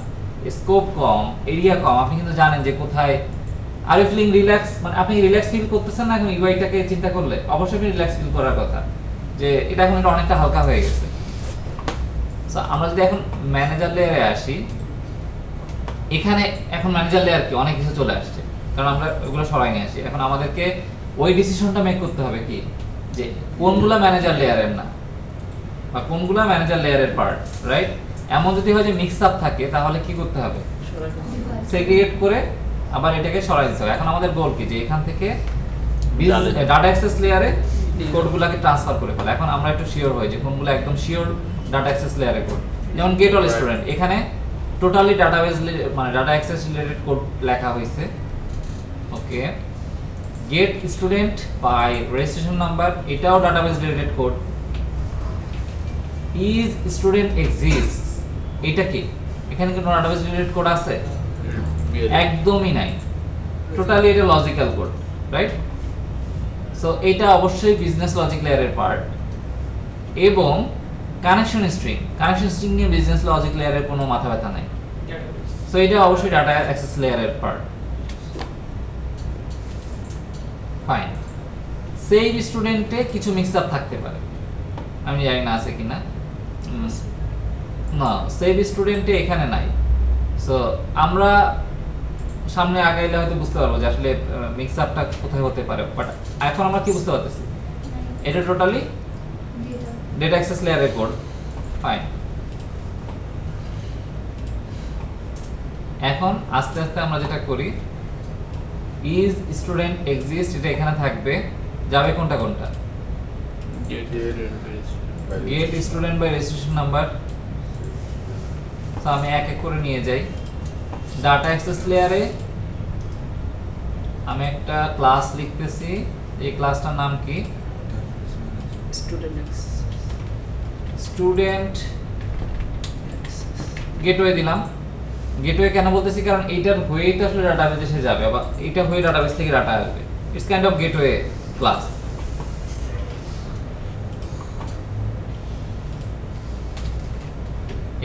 স্কোপ কম, এরিয়া কম, আপনি কিন্তু জানেন যে কোথায়। আর ইউ ফিলিং রিল্যাক্স, মানে আপনি রিল্যাক্স ফিল করতেছেন না এখন ইউআইটাকে চিন্তা করলে? অবশ্যই আপনি রিল্যাক্স ফিল করার কথা, যে এটা এখন এটা অনেকটা হালকা হয়ে গেছে। সো আমরা যদি এখন ম্যানেজার লেয়ারে আসি, এখানে এখন ম্যানেজার লেয়ার কি অনেক কিছু চলে আসছে, কারণ আমরা ওগুলো সরাই নিয়ে আসি। এখন আমাদেরকে ওই ডিসিশনটা মেক করতে হবে কি, যে কোনগুলা ম্যানেজার লেয়ারের না বা কোনগুলা ম্যানেজার লেয়ারের পার্ট, রাইট? এমন যদি হয় যে মিক্স আপ থাকে, তাহলে কি করতে হবে? সেগ্রিগেট করে আবার এটাকে সরাই দিতে হবে। এখন আমাদের গোল কি, যে এখান থেকে ডাটা অ্যাক্সেস লেয়ারে কোডগুলোকে ট্রান্সফার করে ফেলা। এখন আমরা একটু শিওর হই যে কোনগুলো একদম শিওর ডাটা অ্যাক্সেস লেয়ারে কোড। যেমন গেট অল স্টুডেন্ট, এখানে টোটালি ডাটাবেস মানে ডাটা অ্যাক্সেস রিলেটেড কোড লেখা হয়েছে। Okay, get student by registration number, এটাও database related code. Is student exist, এটা কি এখানে কি ডাটাবেস রিলেটেড কোড আছে? একদমই নাই, টোটালি এটা লজিক্যাল কোড, রাইট? সো এটা অবশ্যই বিজনেস লজিক লেয়ারের পার্ট। এবং কানেকশন স্ট্রিং নিয়ে বিজনেস লজিক লেয়ারের কোনো মাথা ব্যথা নাই। সো এটা অবশ্যই ডাটা অ্যাক্সেস লেয়ারের পার্ট। ফাইন। সেই স্টুডেন্টে কিছু মিক্স আপ থাকতে পারে, আমি জানি না আছে কিনা। না, সেভ স্টুডেন্টে এখানে নাই। সো আমরা সামনে আগাইলে হয়তো বুঝতে পারবো যে আসলে মিক্স আপটা কোথায় হতে পারে, বাট এখন আমরা কি বুঝতে পারতেছি, এটা টোটালি ডেটা অ্যাক্সেস লেয়ারের কোড। ফাইন। এখন আস্তে আস্তে আমরা যেটা করি, ইজ স্টুডেন্ট এক্সিস্ট, এটা এখানে থাকবে, যাবে কোনটা কোনটা? Get student by registration number. তো আমি এক এক করে নিয়ে যাই। ডাটা অ্যাক্সেস লেয়ারে আমি একটা ক্লাস লিখতেছি, এই ক্লাসটার নাম কি? স্টুডেন্ট গেটওয়ে দিলাম। গেটওয়ে কেন বলতেছি, কারণ এইটার হয়েই তো আসলে ডাটাবেসে এসে যাবে, আবার এটা হয়ে ডাটাবেস থেকে ডাটা আসবে। It's kind of gateway class.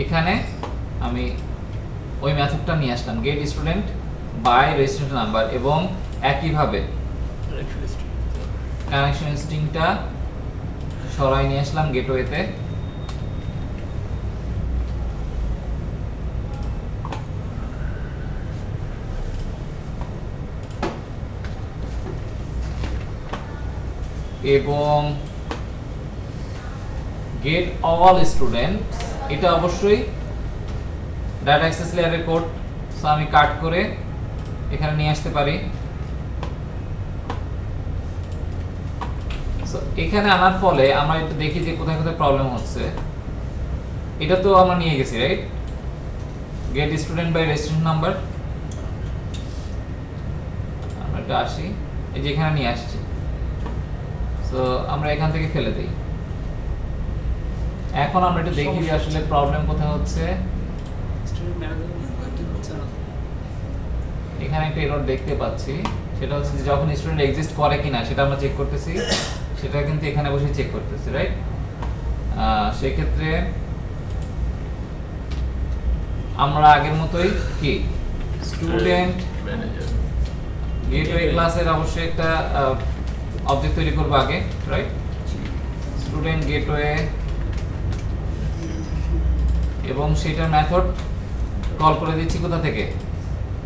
এখানে আমি ওই মেথডটা নিয়ে আসলাম, get student by registration number, এবং একইভাবে কানেকশন স্ট্রিংটা সরাই নিয়ে আসলাম গেটওয়েতে। এবং গেট অল স্টুডেন্ট, এটা অবশ্যই ডাটা অ্যাক্সেস লেয়ারের কোড। সো আমি কাট করে এখানে নিয়ে আসতে পারি। সো এখানে আনার ফলে আমরা একটু দেখি যে কোথায় কোথায় প্রবলেম হচ্ছে। এটা তো আমরা নিয়ে গেছি, right? Get student by registration number, আমরা একটু আসি, এই যে এখানে নিয়ে আসছি। সো আমরা এখান থেকে ফেলে দিই। এখন আমরা একটু দেখি যে আসলে প্রবলেম কোথায় হচ্ছে। এখানে একটা এরর দেখতে পাচ্ছি, সেটা হচ্ছে যে যখন স্টুডেন্ট এক্সিস্ট করে কিনা সেটা আমরা চেক করতেছি, সেটা কিন্তু এখানে বসে চেক করতেছি, রাইট? সেক্ষেত্রে আমরা আগের মতোই কি স্টুডেন্ট গেটওয়ে ক্লাসের অবশ্যই একটা অবজেক্ট তৈরি করব আগে, রাইট? স্টুডেন্ট গেটওয়ে, এবং সেটার মেথড কল করে দিচ্ছি কোথা থেকে?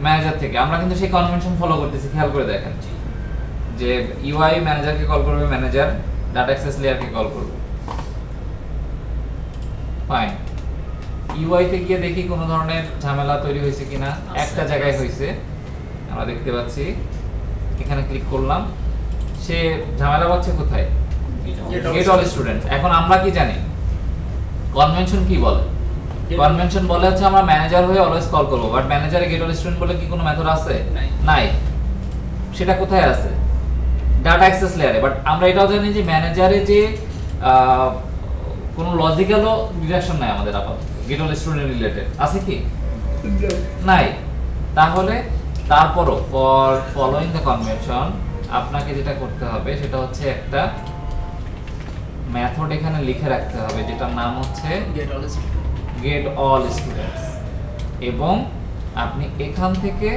ম্যানেজার থেকে। আমরা কিন্তু সেই কনভেনশন ফলো করতেছি, খেয়াল করে দেখেন যে ইউআই ম্যানেজারকে কল করবে ম্যানেজার, ডাটা অ্যাক্সেস লেয়ারকে কল করবে। ফাইন। ইউআই তে গিয়ে দেখি কোনো ধরনের ঝামেলা তৈরি হয়েছে কিনা। একটা জায়গায় হয়েছে, আমরা দেখতে পাচ্ছি, এখানে ক্লিক করলাম, সে ঝামেলা পাচ্ছে কোথায়? Gate all student. এখন আমরা কি জানি কনভেনশন কি বলে? কনভেনশন বলে হচ্ছে আমরা ম্যানেজার হয়ে অলওয়েজ কল করব, বাট ম্যানেজারে গেট অল স্টুডেন্ট বলে কি কোনো মেথড আছে? নাই। সেটা কোথায় আছে? ডাটা অ্যাক্সেস লেয়ারে। বাট আমরা এটাও জানি যে ম্যানেজারে যে কোনো লজিক্যালও ডিরেকশন নাই আমাদের আপাতত গেট অল স্টুডেন্ট রিলেটেড, আছে কি? নাই। তাহলে তারপরও ফর ফলোইং দ্য কনভেনশন আপনাকে যেটা করতে হবে সেটা হচ্ছে একটা মেথড এখানে লিখে রাখতে হবে যেটার নাম হচ্ছে get all student gate all students, এবং আপনি এখান থেকে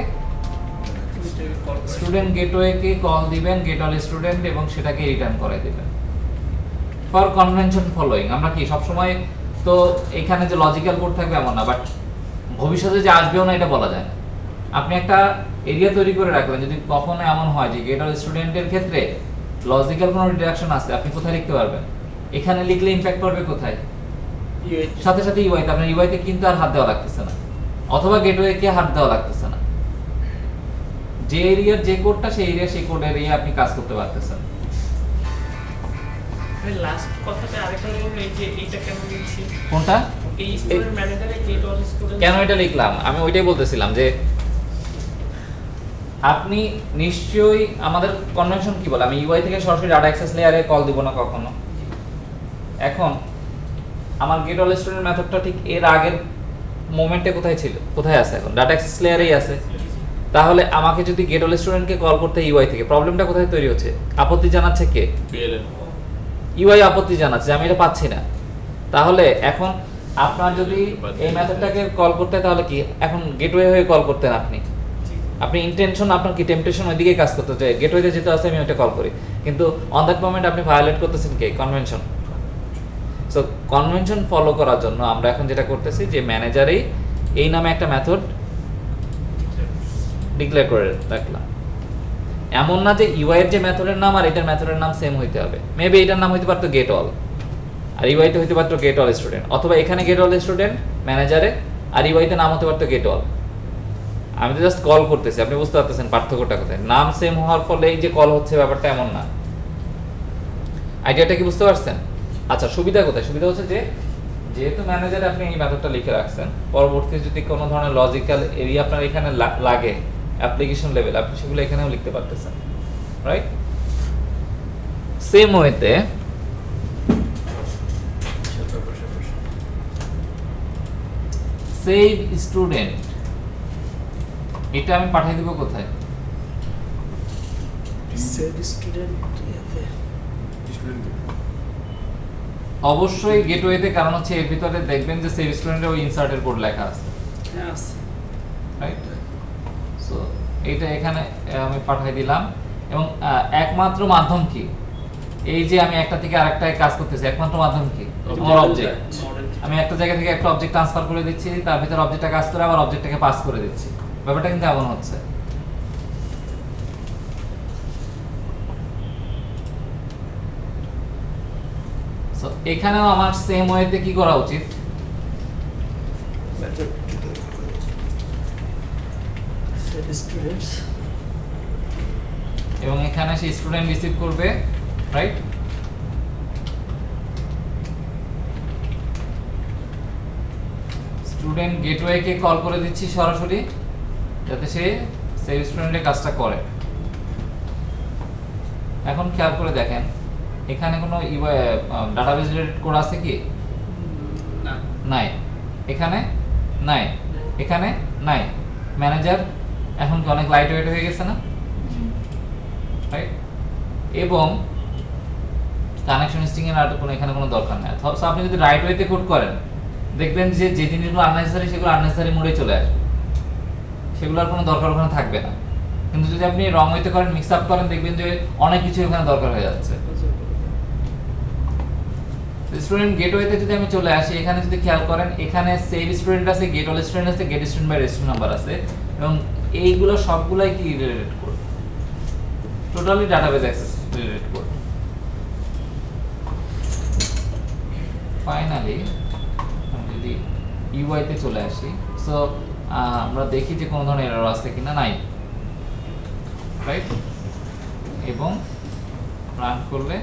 স্টুডেন্ট গেটওয়েকে কল দিবেন গেট অল স্টুডেন্ট এবং সেটাকে রিটার্ন করে দিবেন ফর কনভেনশন ফলোইং। আমরা কি সব সময় তো এখানে যে লজিক্যাল কোড থাকবে এমন না, বাট ভবিষ্যতে যে আসবেও না এটা বলা যায় না। আপনি একটা এরিয়া তৈরি করে রাখলেন, যদি কখনো এমন হয় যে গেট অল স্টুডেন্টের ক্ষেত্রে লজিক্যাল কোনো রিডাকশন আছে, আপনি কোথায় লিখতে পারবেন? এখানে লিখলে ইমপ্যাক্ট করবে কোথায়? UI সাথে সাথে ইউআইতে, আপনার ইউআইতে কিন্তু আর হাত দেওয়া লাগতেছে না, অথবা গেটওয়েকে হাত দেওয়া লাগতেছে না। যে এরিয়ার যে কোডটা সেই এরিয়া সেই কোড এরিয়া আপনি কাজ করতে পারতেছেন। লাস্ট কথাটা আরেকটা বলুন, এই যে এইটা কেন লিখছি, কোনটা এই স্টুডেন্ট ম্যানেজারে get all student কেন এটা লিখলাম আমি ওইটাই বলতেছিলাম যে আপনি নিশ্চয়ই আমাদের কনভেনশন কি বলে, আমি ইউআই থেকে সরাসরি ডাটা অ্যাক্সেস লেয়ারে কল দিব না কখনো। এখন আমার গেট অল স্টুডেন্ট মেথডটা ঠিক এর আগের মোমেন্টে কোথায় ছিল, কোথায় আছে? এখন ডাটা অ্যাক্সেস লেয়ারেই আছে। তাহলে আমাকে যদি গেট অল স্টুডেন্টকে কল করতে ইউআই থেকে, প্রবলেমটা কোথায় তৈরি হচ্ছে? আপত্তি জানাচ্ছে কে? PLN ইউআই আপত্তি জানাচ্ছে আমি এটা পাচ্ছি না। তাহলে এখন আপনার যদি এই মেথডটাকে কল করতে, তাহলে কি এখন গেটওয়ে হয়ে কল করতেন আপনি? আপনি ইন্টেনশন আপনার কি টেম্পটেশন ওইদিকে কাজ করতে চাই, গেটওয়েতে যেতে আছে আমি ওইটা কল করি, কিন্তু অন দ্যাট মোমেন্ট আপনি ভায়োলেট করতেছেন কে? কনভেনশন। সো কনভেনশন ফলো করার জন্য আমরা এখন যেটা করতেছি যে ম্যানেজারেই এই নামে একটা মেথড ডিক্লেয়ার করে রাখলাম। এমন না যে ইউআই এর যে মেথডের নাম আর এটার মেথডের নাম সেম হইতে হবে। মেবি এটার নাম হইতে পারতো গেট অল, আর ইউআইতে হইতে পারতো গেট অল স্টুডেন্ট, অথবা এখানে গেট অল স্টুডেন্ট ম্যানেজারে আর ইউআইতে নাম হতে পারতো গেট অল। আমি তো জাস্ট কল করতেছি, আপনি বুঝতে পারতেছেন পার্থক্যটা কোথায়। নাম সেম হওয়ার ফলে এই যে কল হচ্ছে ব্যাপারটা এমন না। আইডিয়াটা কি বুঝতে পারছেন? আচ্ছা, সুবিধা কোথায়? সুবিধা হচ্ছে যে যেহেতু ম্যানেজারে আপনি এই মেথডটা লিখে রাখছেন, পরবর্তীতে যদি কোনো ধরনের লজিক্যাল এরিয়া আপনার এখানে লাগে অ্যাপ্লিকেশন লেভেল, আপনি সেগুলো এখানেও লিখতে পারতেছেন, রাইট? সেম ওয়েতে সেভ স্টুডেন্ট, এটা আমি পাঠিয়ে দিব কোথায়? save student ইয়াতে অবশ্যই গেটওয়েতে, কারণ হচ্ছে এর ভিতরে দেখবেন যে সেভ স্টুডেন্টের ওই ইনসার্টের কোড লেখা আছে, yes রাইট? সো এইটা এখানে আমি পাঠিয়ে দিলাম। এবং একমাত্র মাধ্যম কি? এই যে আমি একটা থেকে আরেকটায় কাজ করতেছি, একমাত্র মাধ্যম কি? আমার অবজেক্ট। আমি একটা জায়গা থেকে একটা অবজেক্ট ট্রান্সফার করে দিচ্ছি, তার ভিতরে অবজেক্টটা কাজ করে আবার অবজেক্টটাকে পাস করে দিচ্ছি। ব্যাপারটা কিন্তু এমন হচ্ছে। সো এখানেও আমার সেম ওয়েতে কি করা উচিত? save students এবং এখানে সেই স্টুডেন্ট রিসিভ করবে, রাইট? স্টুডেন্ট গেটওয়েকে কল করে দিচ্ছি সরাসরি, যাতে সে সেভ স্টুডেন্টের কাজটা করে। এখন খেয়াল করে দেখেন এখানে কোনো ডাটাবেস রিলেটেড কোড আছে কি? না নাই। এখানে নাই, এখানে নাই। ম্যানেজার এখন কি অনেক লাইট ওয়েট হয়ে গেছে না, রাইট? এবং কানেকশন স্ট্রিং এর আর কোনো এখানে কোনো দরকার নাই। সো আপনি যদি রাইট ওয়েতে কোড করেন, দেখবেন যে যে জিনিসগুলো আননেসেসারি সেগুলো আননেসেসারি মোডে চলে আসবে, সেগুলো আর কোনো দরকার ওখানে থাকবে না। কিন্তু যদি আপনি রং ওয়েতে করেন, মিক্স আপ করেন, দেখবেন যে অনেক কিছু ওখানে দরকার হয়ে যাচ্ছে। স্টুডেন্ট গেটওয়েতে যদি আমি চলে আসি, এখানে যদি খেয়াল করেন, এখানে সেভ স্টুডেন্ট আছে, গেট অল স্টুডেন্ট আছে, get student by registration number আছে, এবং এইগুলো সবগুলাই কি related code? Totally database access related code. Finally আমি যদি ইউআই তে চলে আসি, সো আমরা দেখি যে কোনো ধরনের এরর আছে কিনা, নাই, রাইট? এবং রান করলে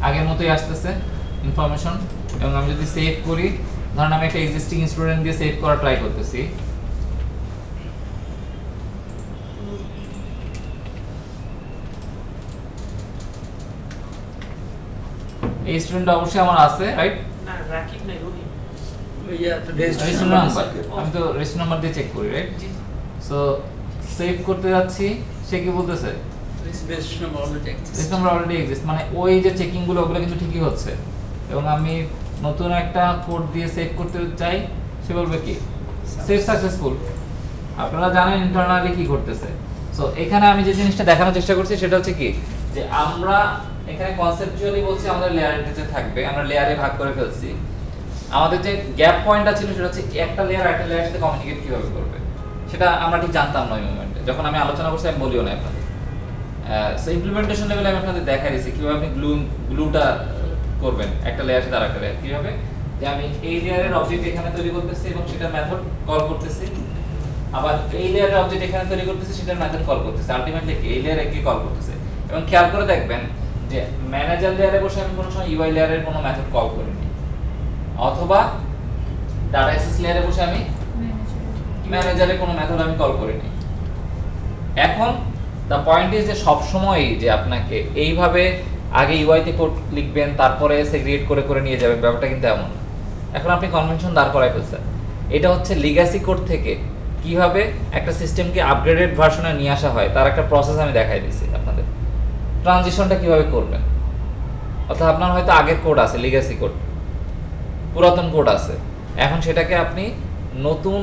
আগের মতোই আসতেছে ইনফরমেশন। এবং আমি যদি সেভ করি, ধরেন আমি একটা এক্সিস্টিং স্টুডেন্ট দিয়ে সেভ করা ট্রাই করতেছি, এই স্টুডেন্ট অবশ্যই আমার আছে, রাইট? না রাকিব নাই রহিম রেজিস্ট্রেশন নাম্বার, আমি তো রেজিস্ট্রেশন নাম্বার দিয়ে চেক করি, রাইট? জি সো সেভ করতে যাচ্ছি, সে কি বলতেছে This base number already exists. System already exist, মানে ওই যে চেকিং গুলো ওগুলো কিন্তু ঠিকই হচ্ছে। এবং আমি নতুন একটা কোড দিয়ে সেভ করতে চাই, সে বলবে কি সেভ সাকসেসফুল। আপনারা জানেন ইন্টারনালি কি করতেছে। সো এখানে আমি যে জিনিসটা দেখানোর চেষ্টা করছি সেটা হচ্ছে কি, যে আমরা এখানে কনসেপচুয়ালি বলছি আমাদের লেয়ারের নিচে থাকবে, আমরা লেয়ারে ভাগ করে ফেলছি। আমাদের যে গ্যাপ পয়েন্টটা ছিল সেটা হচ্ছে একটা লেয়ার একটা লেয়ারের সাথে কমিউনিকেট কিভাবে করবে, সেটা আমরা ঠিক জানতাম না ওই মোমেন্টে। যখন আমি আলোচনা করছি আমি বলিও না আপনাদের। সো ইমপ্লিমেন্টেশন লেভেলে আমি আপনাদের দেখাই দিয়েছি কিভাবে আপনি গ্লুটা করবেন একটা লেয়ার সাথে আরেকটা লেয়ার। কিভাবে, যে আমি এই লেয়ারের অবজেক্ট এখানে তৈরি করতেছি এবং সেটার মেথড কল করতেছি, আবার এই লেয়ারের অবজেক্ট এখানে তৈরি করতেছি সেটার মেথড কল করতেছি, আলটিমেটলি এই লেয়ারে কি কল করতেছে। এবং খেয়াল করে দেখবেন যে ম্যানেজার লেয়ারে বসে আমি কোনো সময় ইউআই লেয়ারের কোনো মেথড কল করিনি, অথবা ডাটা অ্যাক্সেস লেয়ারে বসে আমি ম্যানেজারে কোনো মেথড আমি কল করিনি। এখন দ্য পয়েন্ট ইজ যে সবসময় যে আপনাকে এইভাবে আগে ইউআইতে কোড লিখবেন তারপরে সেগ্রিগেট করে করে নিয়ে যাবেন, ব্যাপারটা কিন্তু এমন না। এখন আপনি কনভেনশন দাঁড় করাই ফেলছেন। এটা হচ্ছে লিগ্যাসি কোড থেকে কিভাবে একটা সিস্টেমকে আপগ্রেডেড ভার্সনে নিয়ে আসা হয় তার একটা প্রসেস আমি দেখাই দিচ্ছি আপনাদের। ট্রানজিশনটা কিভাবে করবেন, অর্থাৎ আপনার হয়তো আগের কোড আছে, লিগ্যাসি কোড, পুরাতন কোড আছে, এখন সেটাকে আপনি নতুন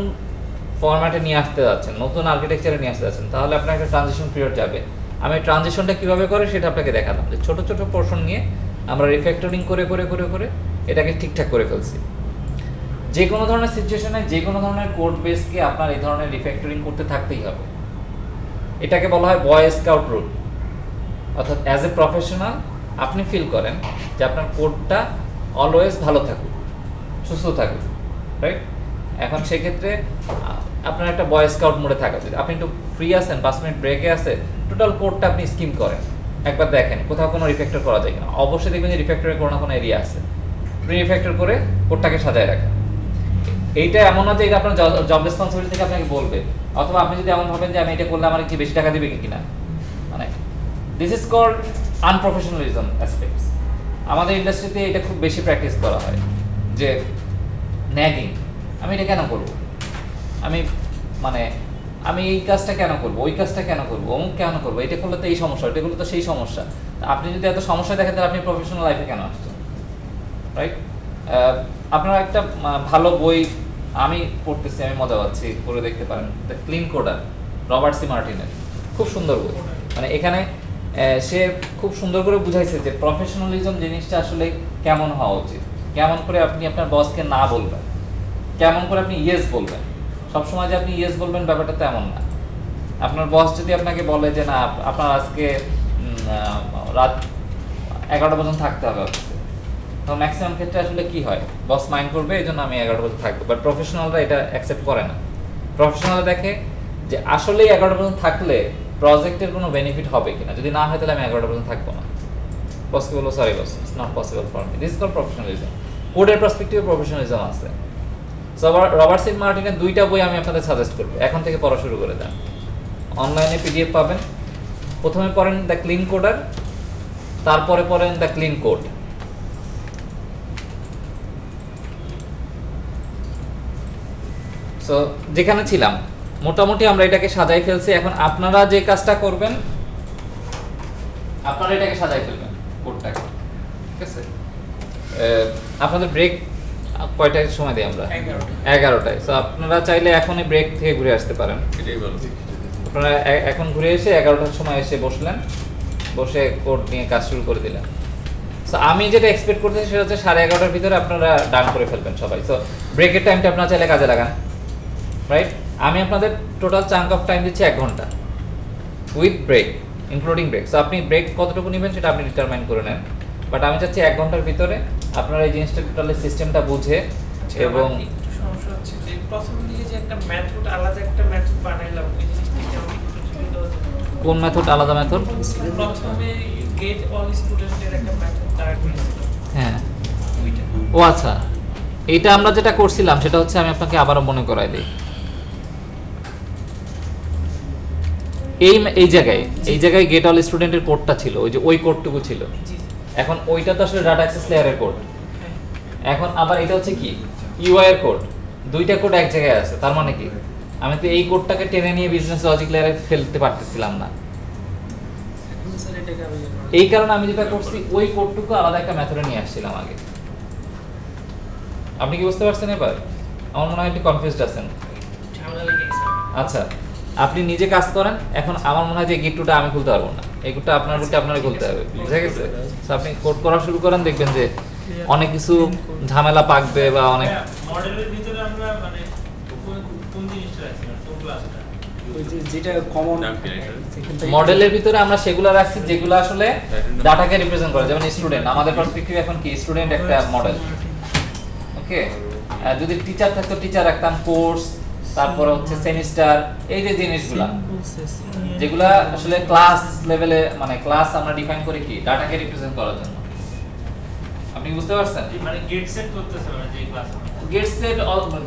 ফরম্যাটে নিয়ে আসতে যাচ্ছেন, নতুন আর্কিটেকচারে নিয়ে আসতে যাচ্ছেন, তাহলে আপনার একটা ট্রানজিশন পিরিয়ড যাবে। আমি ট্রানজিশনটা কিভাবে করে সেটা আপনাকে দেখালাম, যে ছোট ছোট পোর্শন নিয়ে আমরা রিফ্যাক্টরিং করে করে করে করে এটাকে ঠিকঠাক করে ফেলছি। যে কোনো ধরনের সিচুয়েশনে যে কোনো ধরনের কোড বেসকে আপনার এই ধরনের রিফ্যাক্টরিং করতে থাকতেই হবে। এটাকে বলা হয় বয় স্কাউট রুল। অর্থাৎ অ্যাজ এ প্রফেশনাল আপনি ফিল করেন যে আপনার কোডটা অলওয়েজ ভালো থাকুক, সুস্থ থাকুক, রাইট? এখন সেক্ষেত্রে আপনার একটা বয় স্কাউট মোডে থাকা উচিত। আপনি একটু ফ্রি আছেন, 5 মিনিট ব্রেকে আছে, টোটাল কোডটা আপনি স্কিম করেন, একবার দেখেন কোথাও কোনো রিফ্যাক্টর করা যায় কিনা। অবশ্যই দেখবেন যে রিফ্যাক্টরের কোনো না কোনো এরিয়া আছে, রিফ্যাক্টর করে কোডটাকে সাজায় রাখেন। এইটা এমন না যে এটা আপনার জব রেসপন্সিবিলিটি থেকে আপনাকে বলবে, অথবা আপনি যদি এমন ভাবেন যে আমি এটা করলে আমার কি বেশি টাকা দিবে কিনা, মানে দিস ইজ কল্ড আনপ্রফেশনালিজম অ্যাসপেক্টস। আমাদের ইন্ডাস্ট্রিতে এটা খুব বেশি প্র্যাকটিস করা হয়, যে ন্যাগিং, আমি এটা কেন করব, আমি মানে আমি এই কাজটা কেন করব, ওই কাজটা কেন করব, অমুক কেন করব, এটা করলে তো এই সমস্যা, এটা করলে তো সেই সমস্যা। আপনি যদি এত সমস্যা দেখেন তাহলে আপনি প্রফেশনাল লাইফে কেন আসছেন, রাইট? আপনারা একটা ভালো বই আমি পড়তেছি, আমি মজা পাচ্ছি, পড়ে দেখতে পারেন, the clean coder, Robert C মার্টিনের, খুব সুন্দর বই। মানে এখানে সে খুব সুন্দর করে বুঝাইছে যে প্রফেশনালিজম জিনিসটা আসলে কেমন হওয়া উচিত, কেমন করে আপনি আপনার বসকে না বলবেন, কেমন করে আপনি ইয়েস বলবেন। সবসময় যে আপনি ইয়েস বলবেন ব্যাপারটা তো এমন না। আপনার বস যদি আপনাকে বলে যে না আপনার আজকে রাত 11টা পর্যন্ত থাকতে হবে অফিসে, তো ম্যাক্সিমাম ক্ষেত্রে আসলে কি হয়, বস মাইন্ড করবে, এই জন্য আমি 11টা পর্যন্ত থাকবো। বাট প্রফেশনালরা এটা অ্যাকসেপ্ট করে না। প্রফেশনালরা দেখে যে আসলেই 11টা পর্যন্ত থাকলে প্রজেক্টের কোনো বেনিফিট হবে কিনা, যদি না হয় তাহলে আমি 11টা পর্যন্ত থাকবো না। বসকে বলবো sorry boss, it's not possible for me. This is called professionalism. কোডের পার্সপেক্টিভে প্রফেশনালিজম আছে। সো রবার্ট সি মার্টিনের 2টা বই আমি আপনাদের সাজেস্ট করবো, এখন থেকে পড়া শুরু করে দেন। অনলাইনে পিডিএফ পাবেন। প্রথমে পড়েন দ্য ক্লিন কোডার, তারপরে পড়েন দ্য ক্লিন কোড। সো যেখানে ছিলাম মোটামুটি আমরা এটাকে সাজাই ফেলছি। এখন আপনারা যে কাজটা করবেন, আপনারা এটাকে সাজাই ফেলবেন কোডটাকে, ঠিক আছে? আপনাদের ব্রেক কয়টায় সময় দিই আমরা? 11টায়। সো আপনারা চাইলে এখনই ব্রেক থেকে ঘুরে আসতে পারেন। এটাই ভালো। আপনারা এখন ঘুরে এসে 11টার সময় এসে বসলেন, বসে কোড নিয়ে কাজ শুরু করে দিলেন। সো আমি যেটা এক্সপেক্ট করতেছি সেটা হচ্ছে 11:30টার ভিতরে আপনারা ডান করে ফেলবেন সবাই। সো ব্রেকের টাইমটা আপনারা চাইলে কাজে লাগান, রাইট? আমি আপনাদের টোটাল চাঙ্ক অফ টাইম দিচ্ছি 1 ঘন্টা with break, including break. So আপনি ব্রেক কতটুকু নেবেন সেটা আপনি ডিটারমাইন করে নেন, বাট আমি চাচ্ছি 1 ঘন্টার ভিতরে আপনারা এই জিনিসটা টোটালি সিস্টেমটা বুঝে এবং একটু সমস্যা হচ্ছে যে প্রথম দিকে যে একটা মেথড আলাদা একটা মেথড বানাইলাম, ওই জিনিসটা কি আমি একটু সুবিধা হতো? কোন মেথড আলাদা মেথড? প্রথমে গেট অল স্টুডেন্টের একটা মেথড তারা করেছিল, হ্যাঁ, ওইটা। ও আচ্ছা, এটা আমরা যেটা করছিলাম সেটা হচ্ছে, আমি আপনাকে আবারও মনে করাই দিই। এই জায়গায় গেট অল স্টুডেন্টের কোডটা ছিল, ওই যে ওই কোডটুকু ছিল। জি, এখন ওইটা তো আসলে ডাটা অ্যাক্সেস লেয়ারের কোড। হ্যাঁ। এখন আবার এটা হচ্ছে কি ইউআই এর কোড, 2টা কোড এক জায়গায় আছে। তার মানে কি আমি তো এই কোডটাকে টেনে নিয়ে বিজনেস লজিক লেয়ারে ফেলতে পারতেছিলাম না। এখন স্যার এটাকে আমি এই কারণে আমি যেটা করছি ওই কোডটুকু আলাদা একটা মেথডে নিয়ে আসছিলাম আগে। আপনি কি বুঝতে পারছেন এবার? আমার মনে হয় একটু কনফিউজড আছেন। ঝামেলা লেগে গেছে। আচ্ছা, আপনি নিজে কাজ করেন। এখন আমার মনে হয় যে গিট টুটা আমি খুলতে পারবো না, এই কোডটা আপনার কোডটা আপনারই খুলতে হবে, বুঝা গেছে? So, আপনি কোড করা শুরু করেন, দেখবেন যে অনেক কিছু ঝামেলা পাকবে বা অনেক মডেলের ভিতরে আমরা মানে কোন জিনিসটা রাখছি মানে কোন ক্লাসটা ওই যে যেটা কমন মডেলের ভিতরে আমরা সেগুলো রাখছি যেগুলো আসলে ডাটাকে রিপ্রেজেন্ট করে, যেমন স্টুডেন্ট। আমাদের পার্সপেক্টিভ এখন কি স্টুডেন্ট একটা মডেল, ওকে? যদি টিচার থাকতো টিচার রাখতাম, কোর্স, তারপরে হচ্ছে সেমিস্টার, এই যে জিনিসগুলো যেগুলা আসলে ক্লাস লেভেলে, মানে ক্লাস আমরা ডিফাইন করি কি ডাটাকে রিপ্রেজেন্ট করার জন্য। আপনি বুঝতে পারছেন? মানে গেট সেট করতেছে মানে যে ক্লাস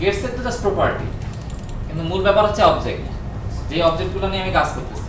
গেট সেট তো জাস্ট প্রপার্টি, কিন্তু মূল ব্যাপার হচ্ছে অবজেক্ট, যে অবজেক্টগুলো নিয়ে আমি কাজ করতেছি।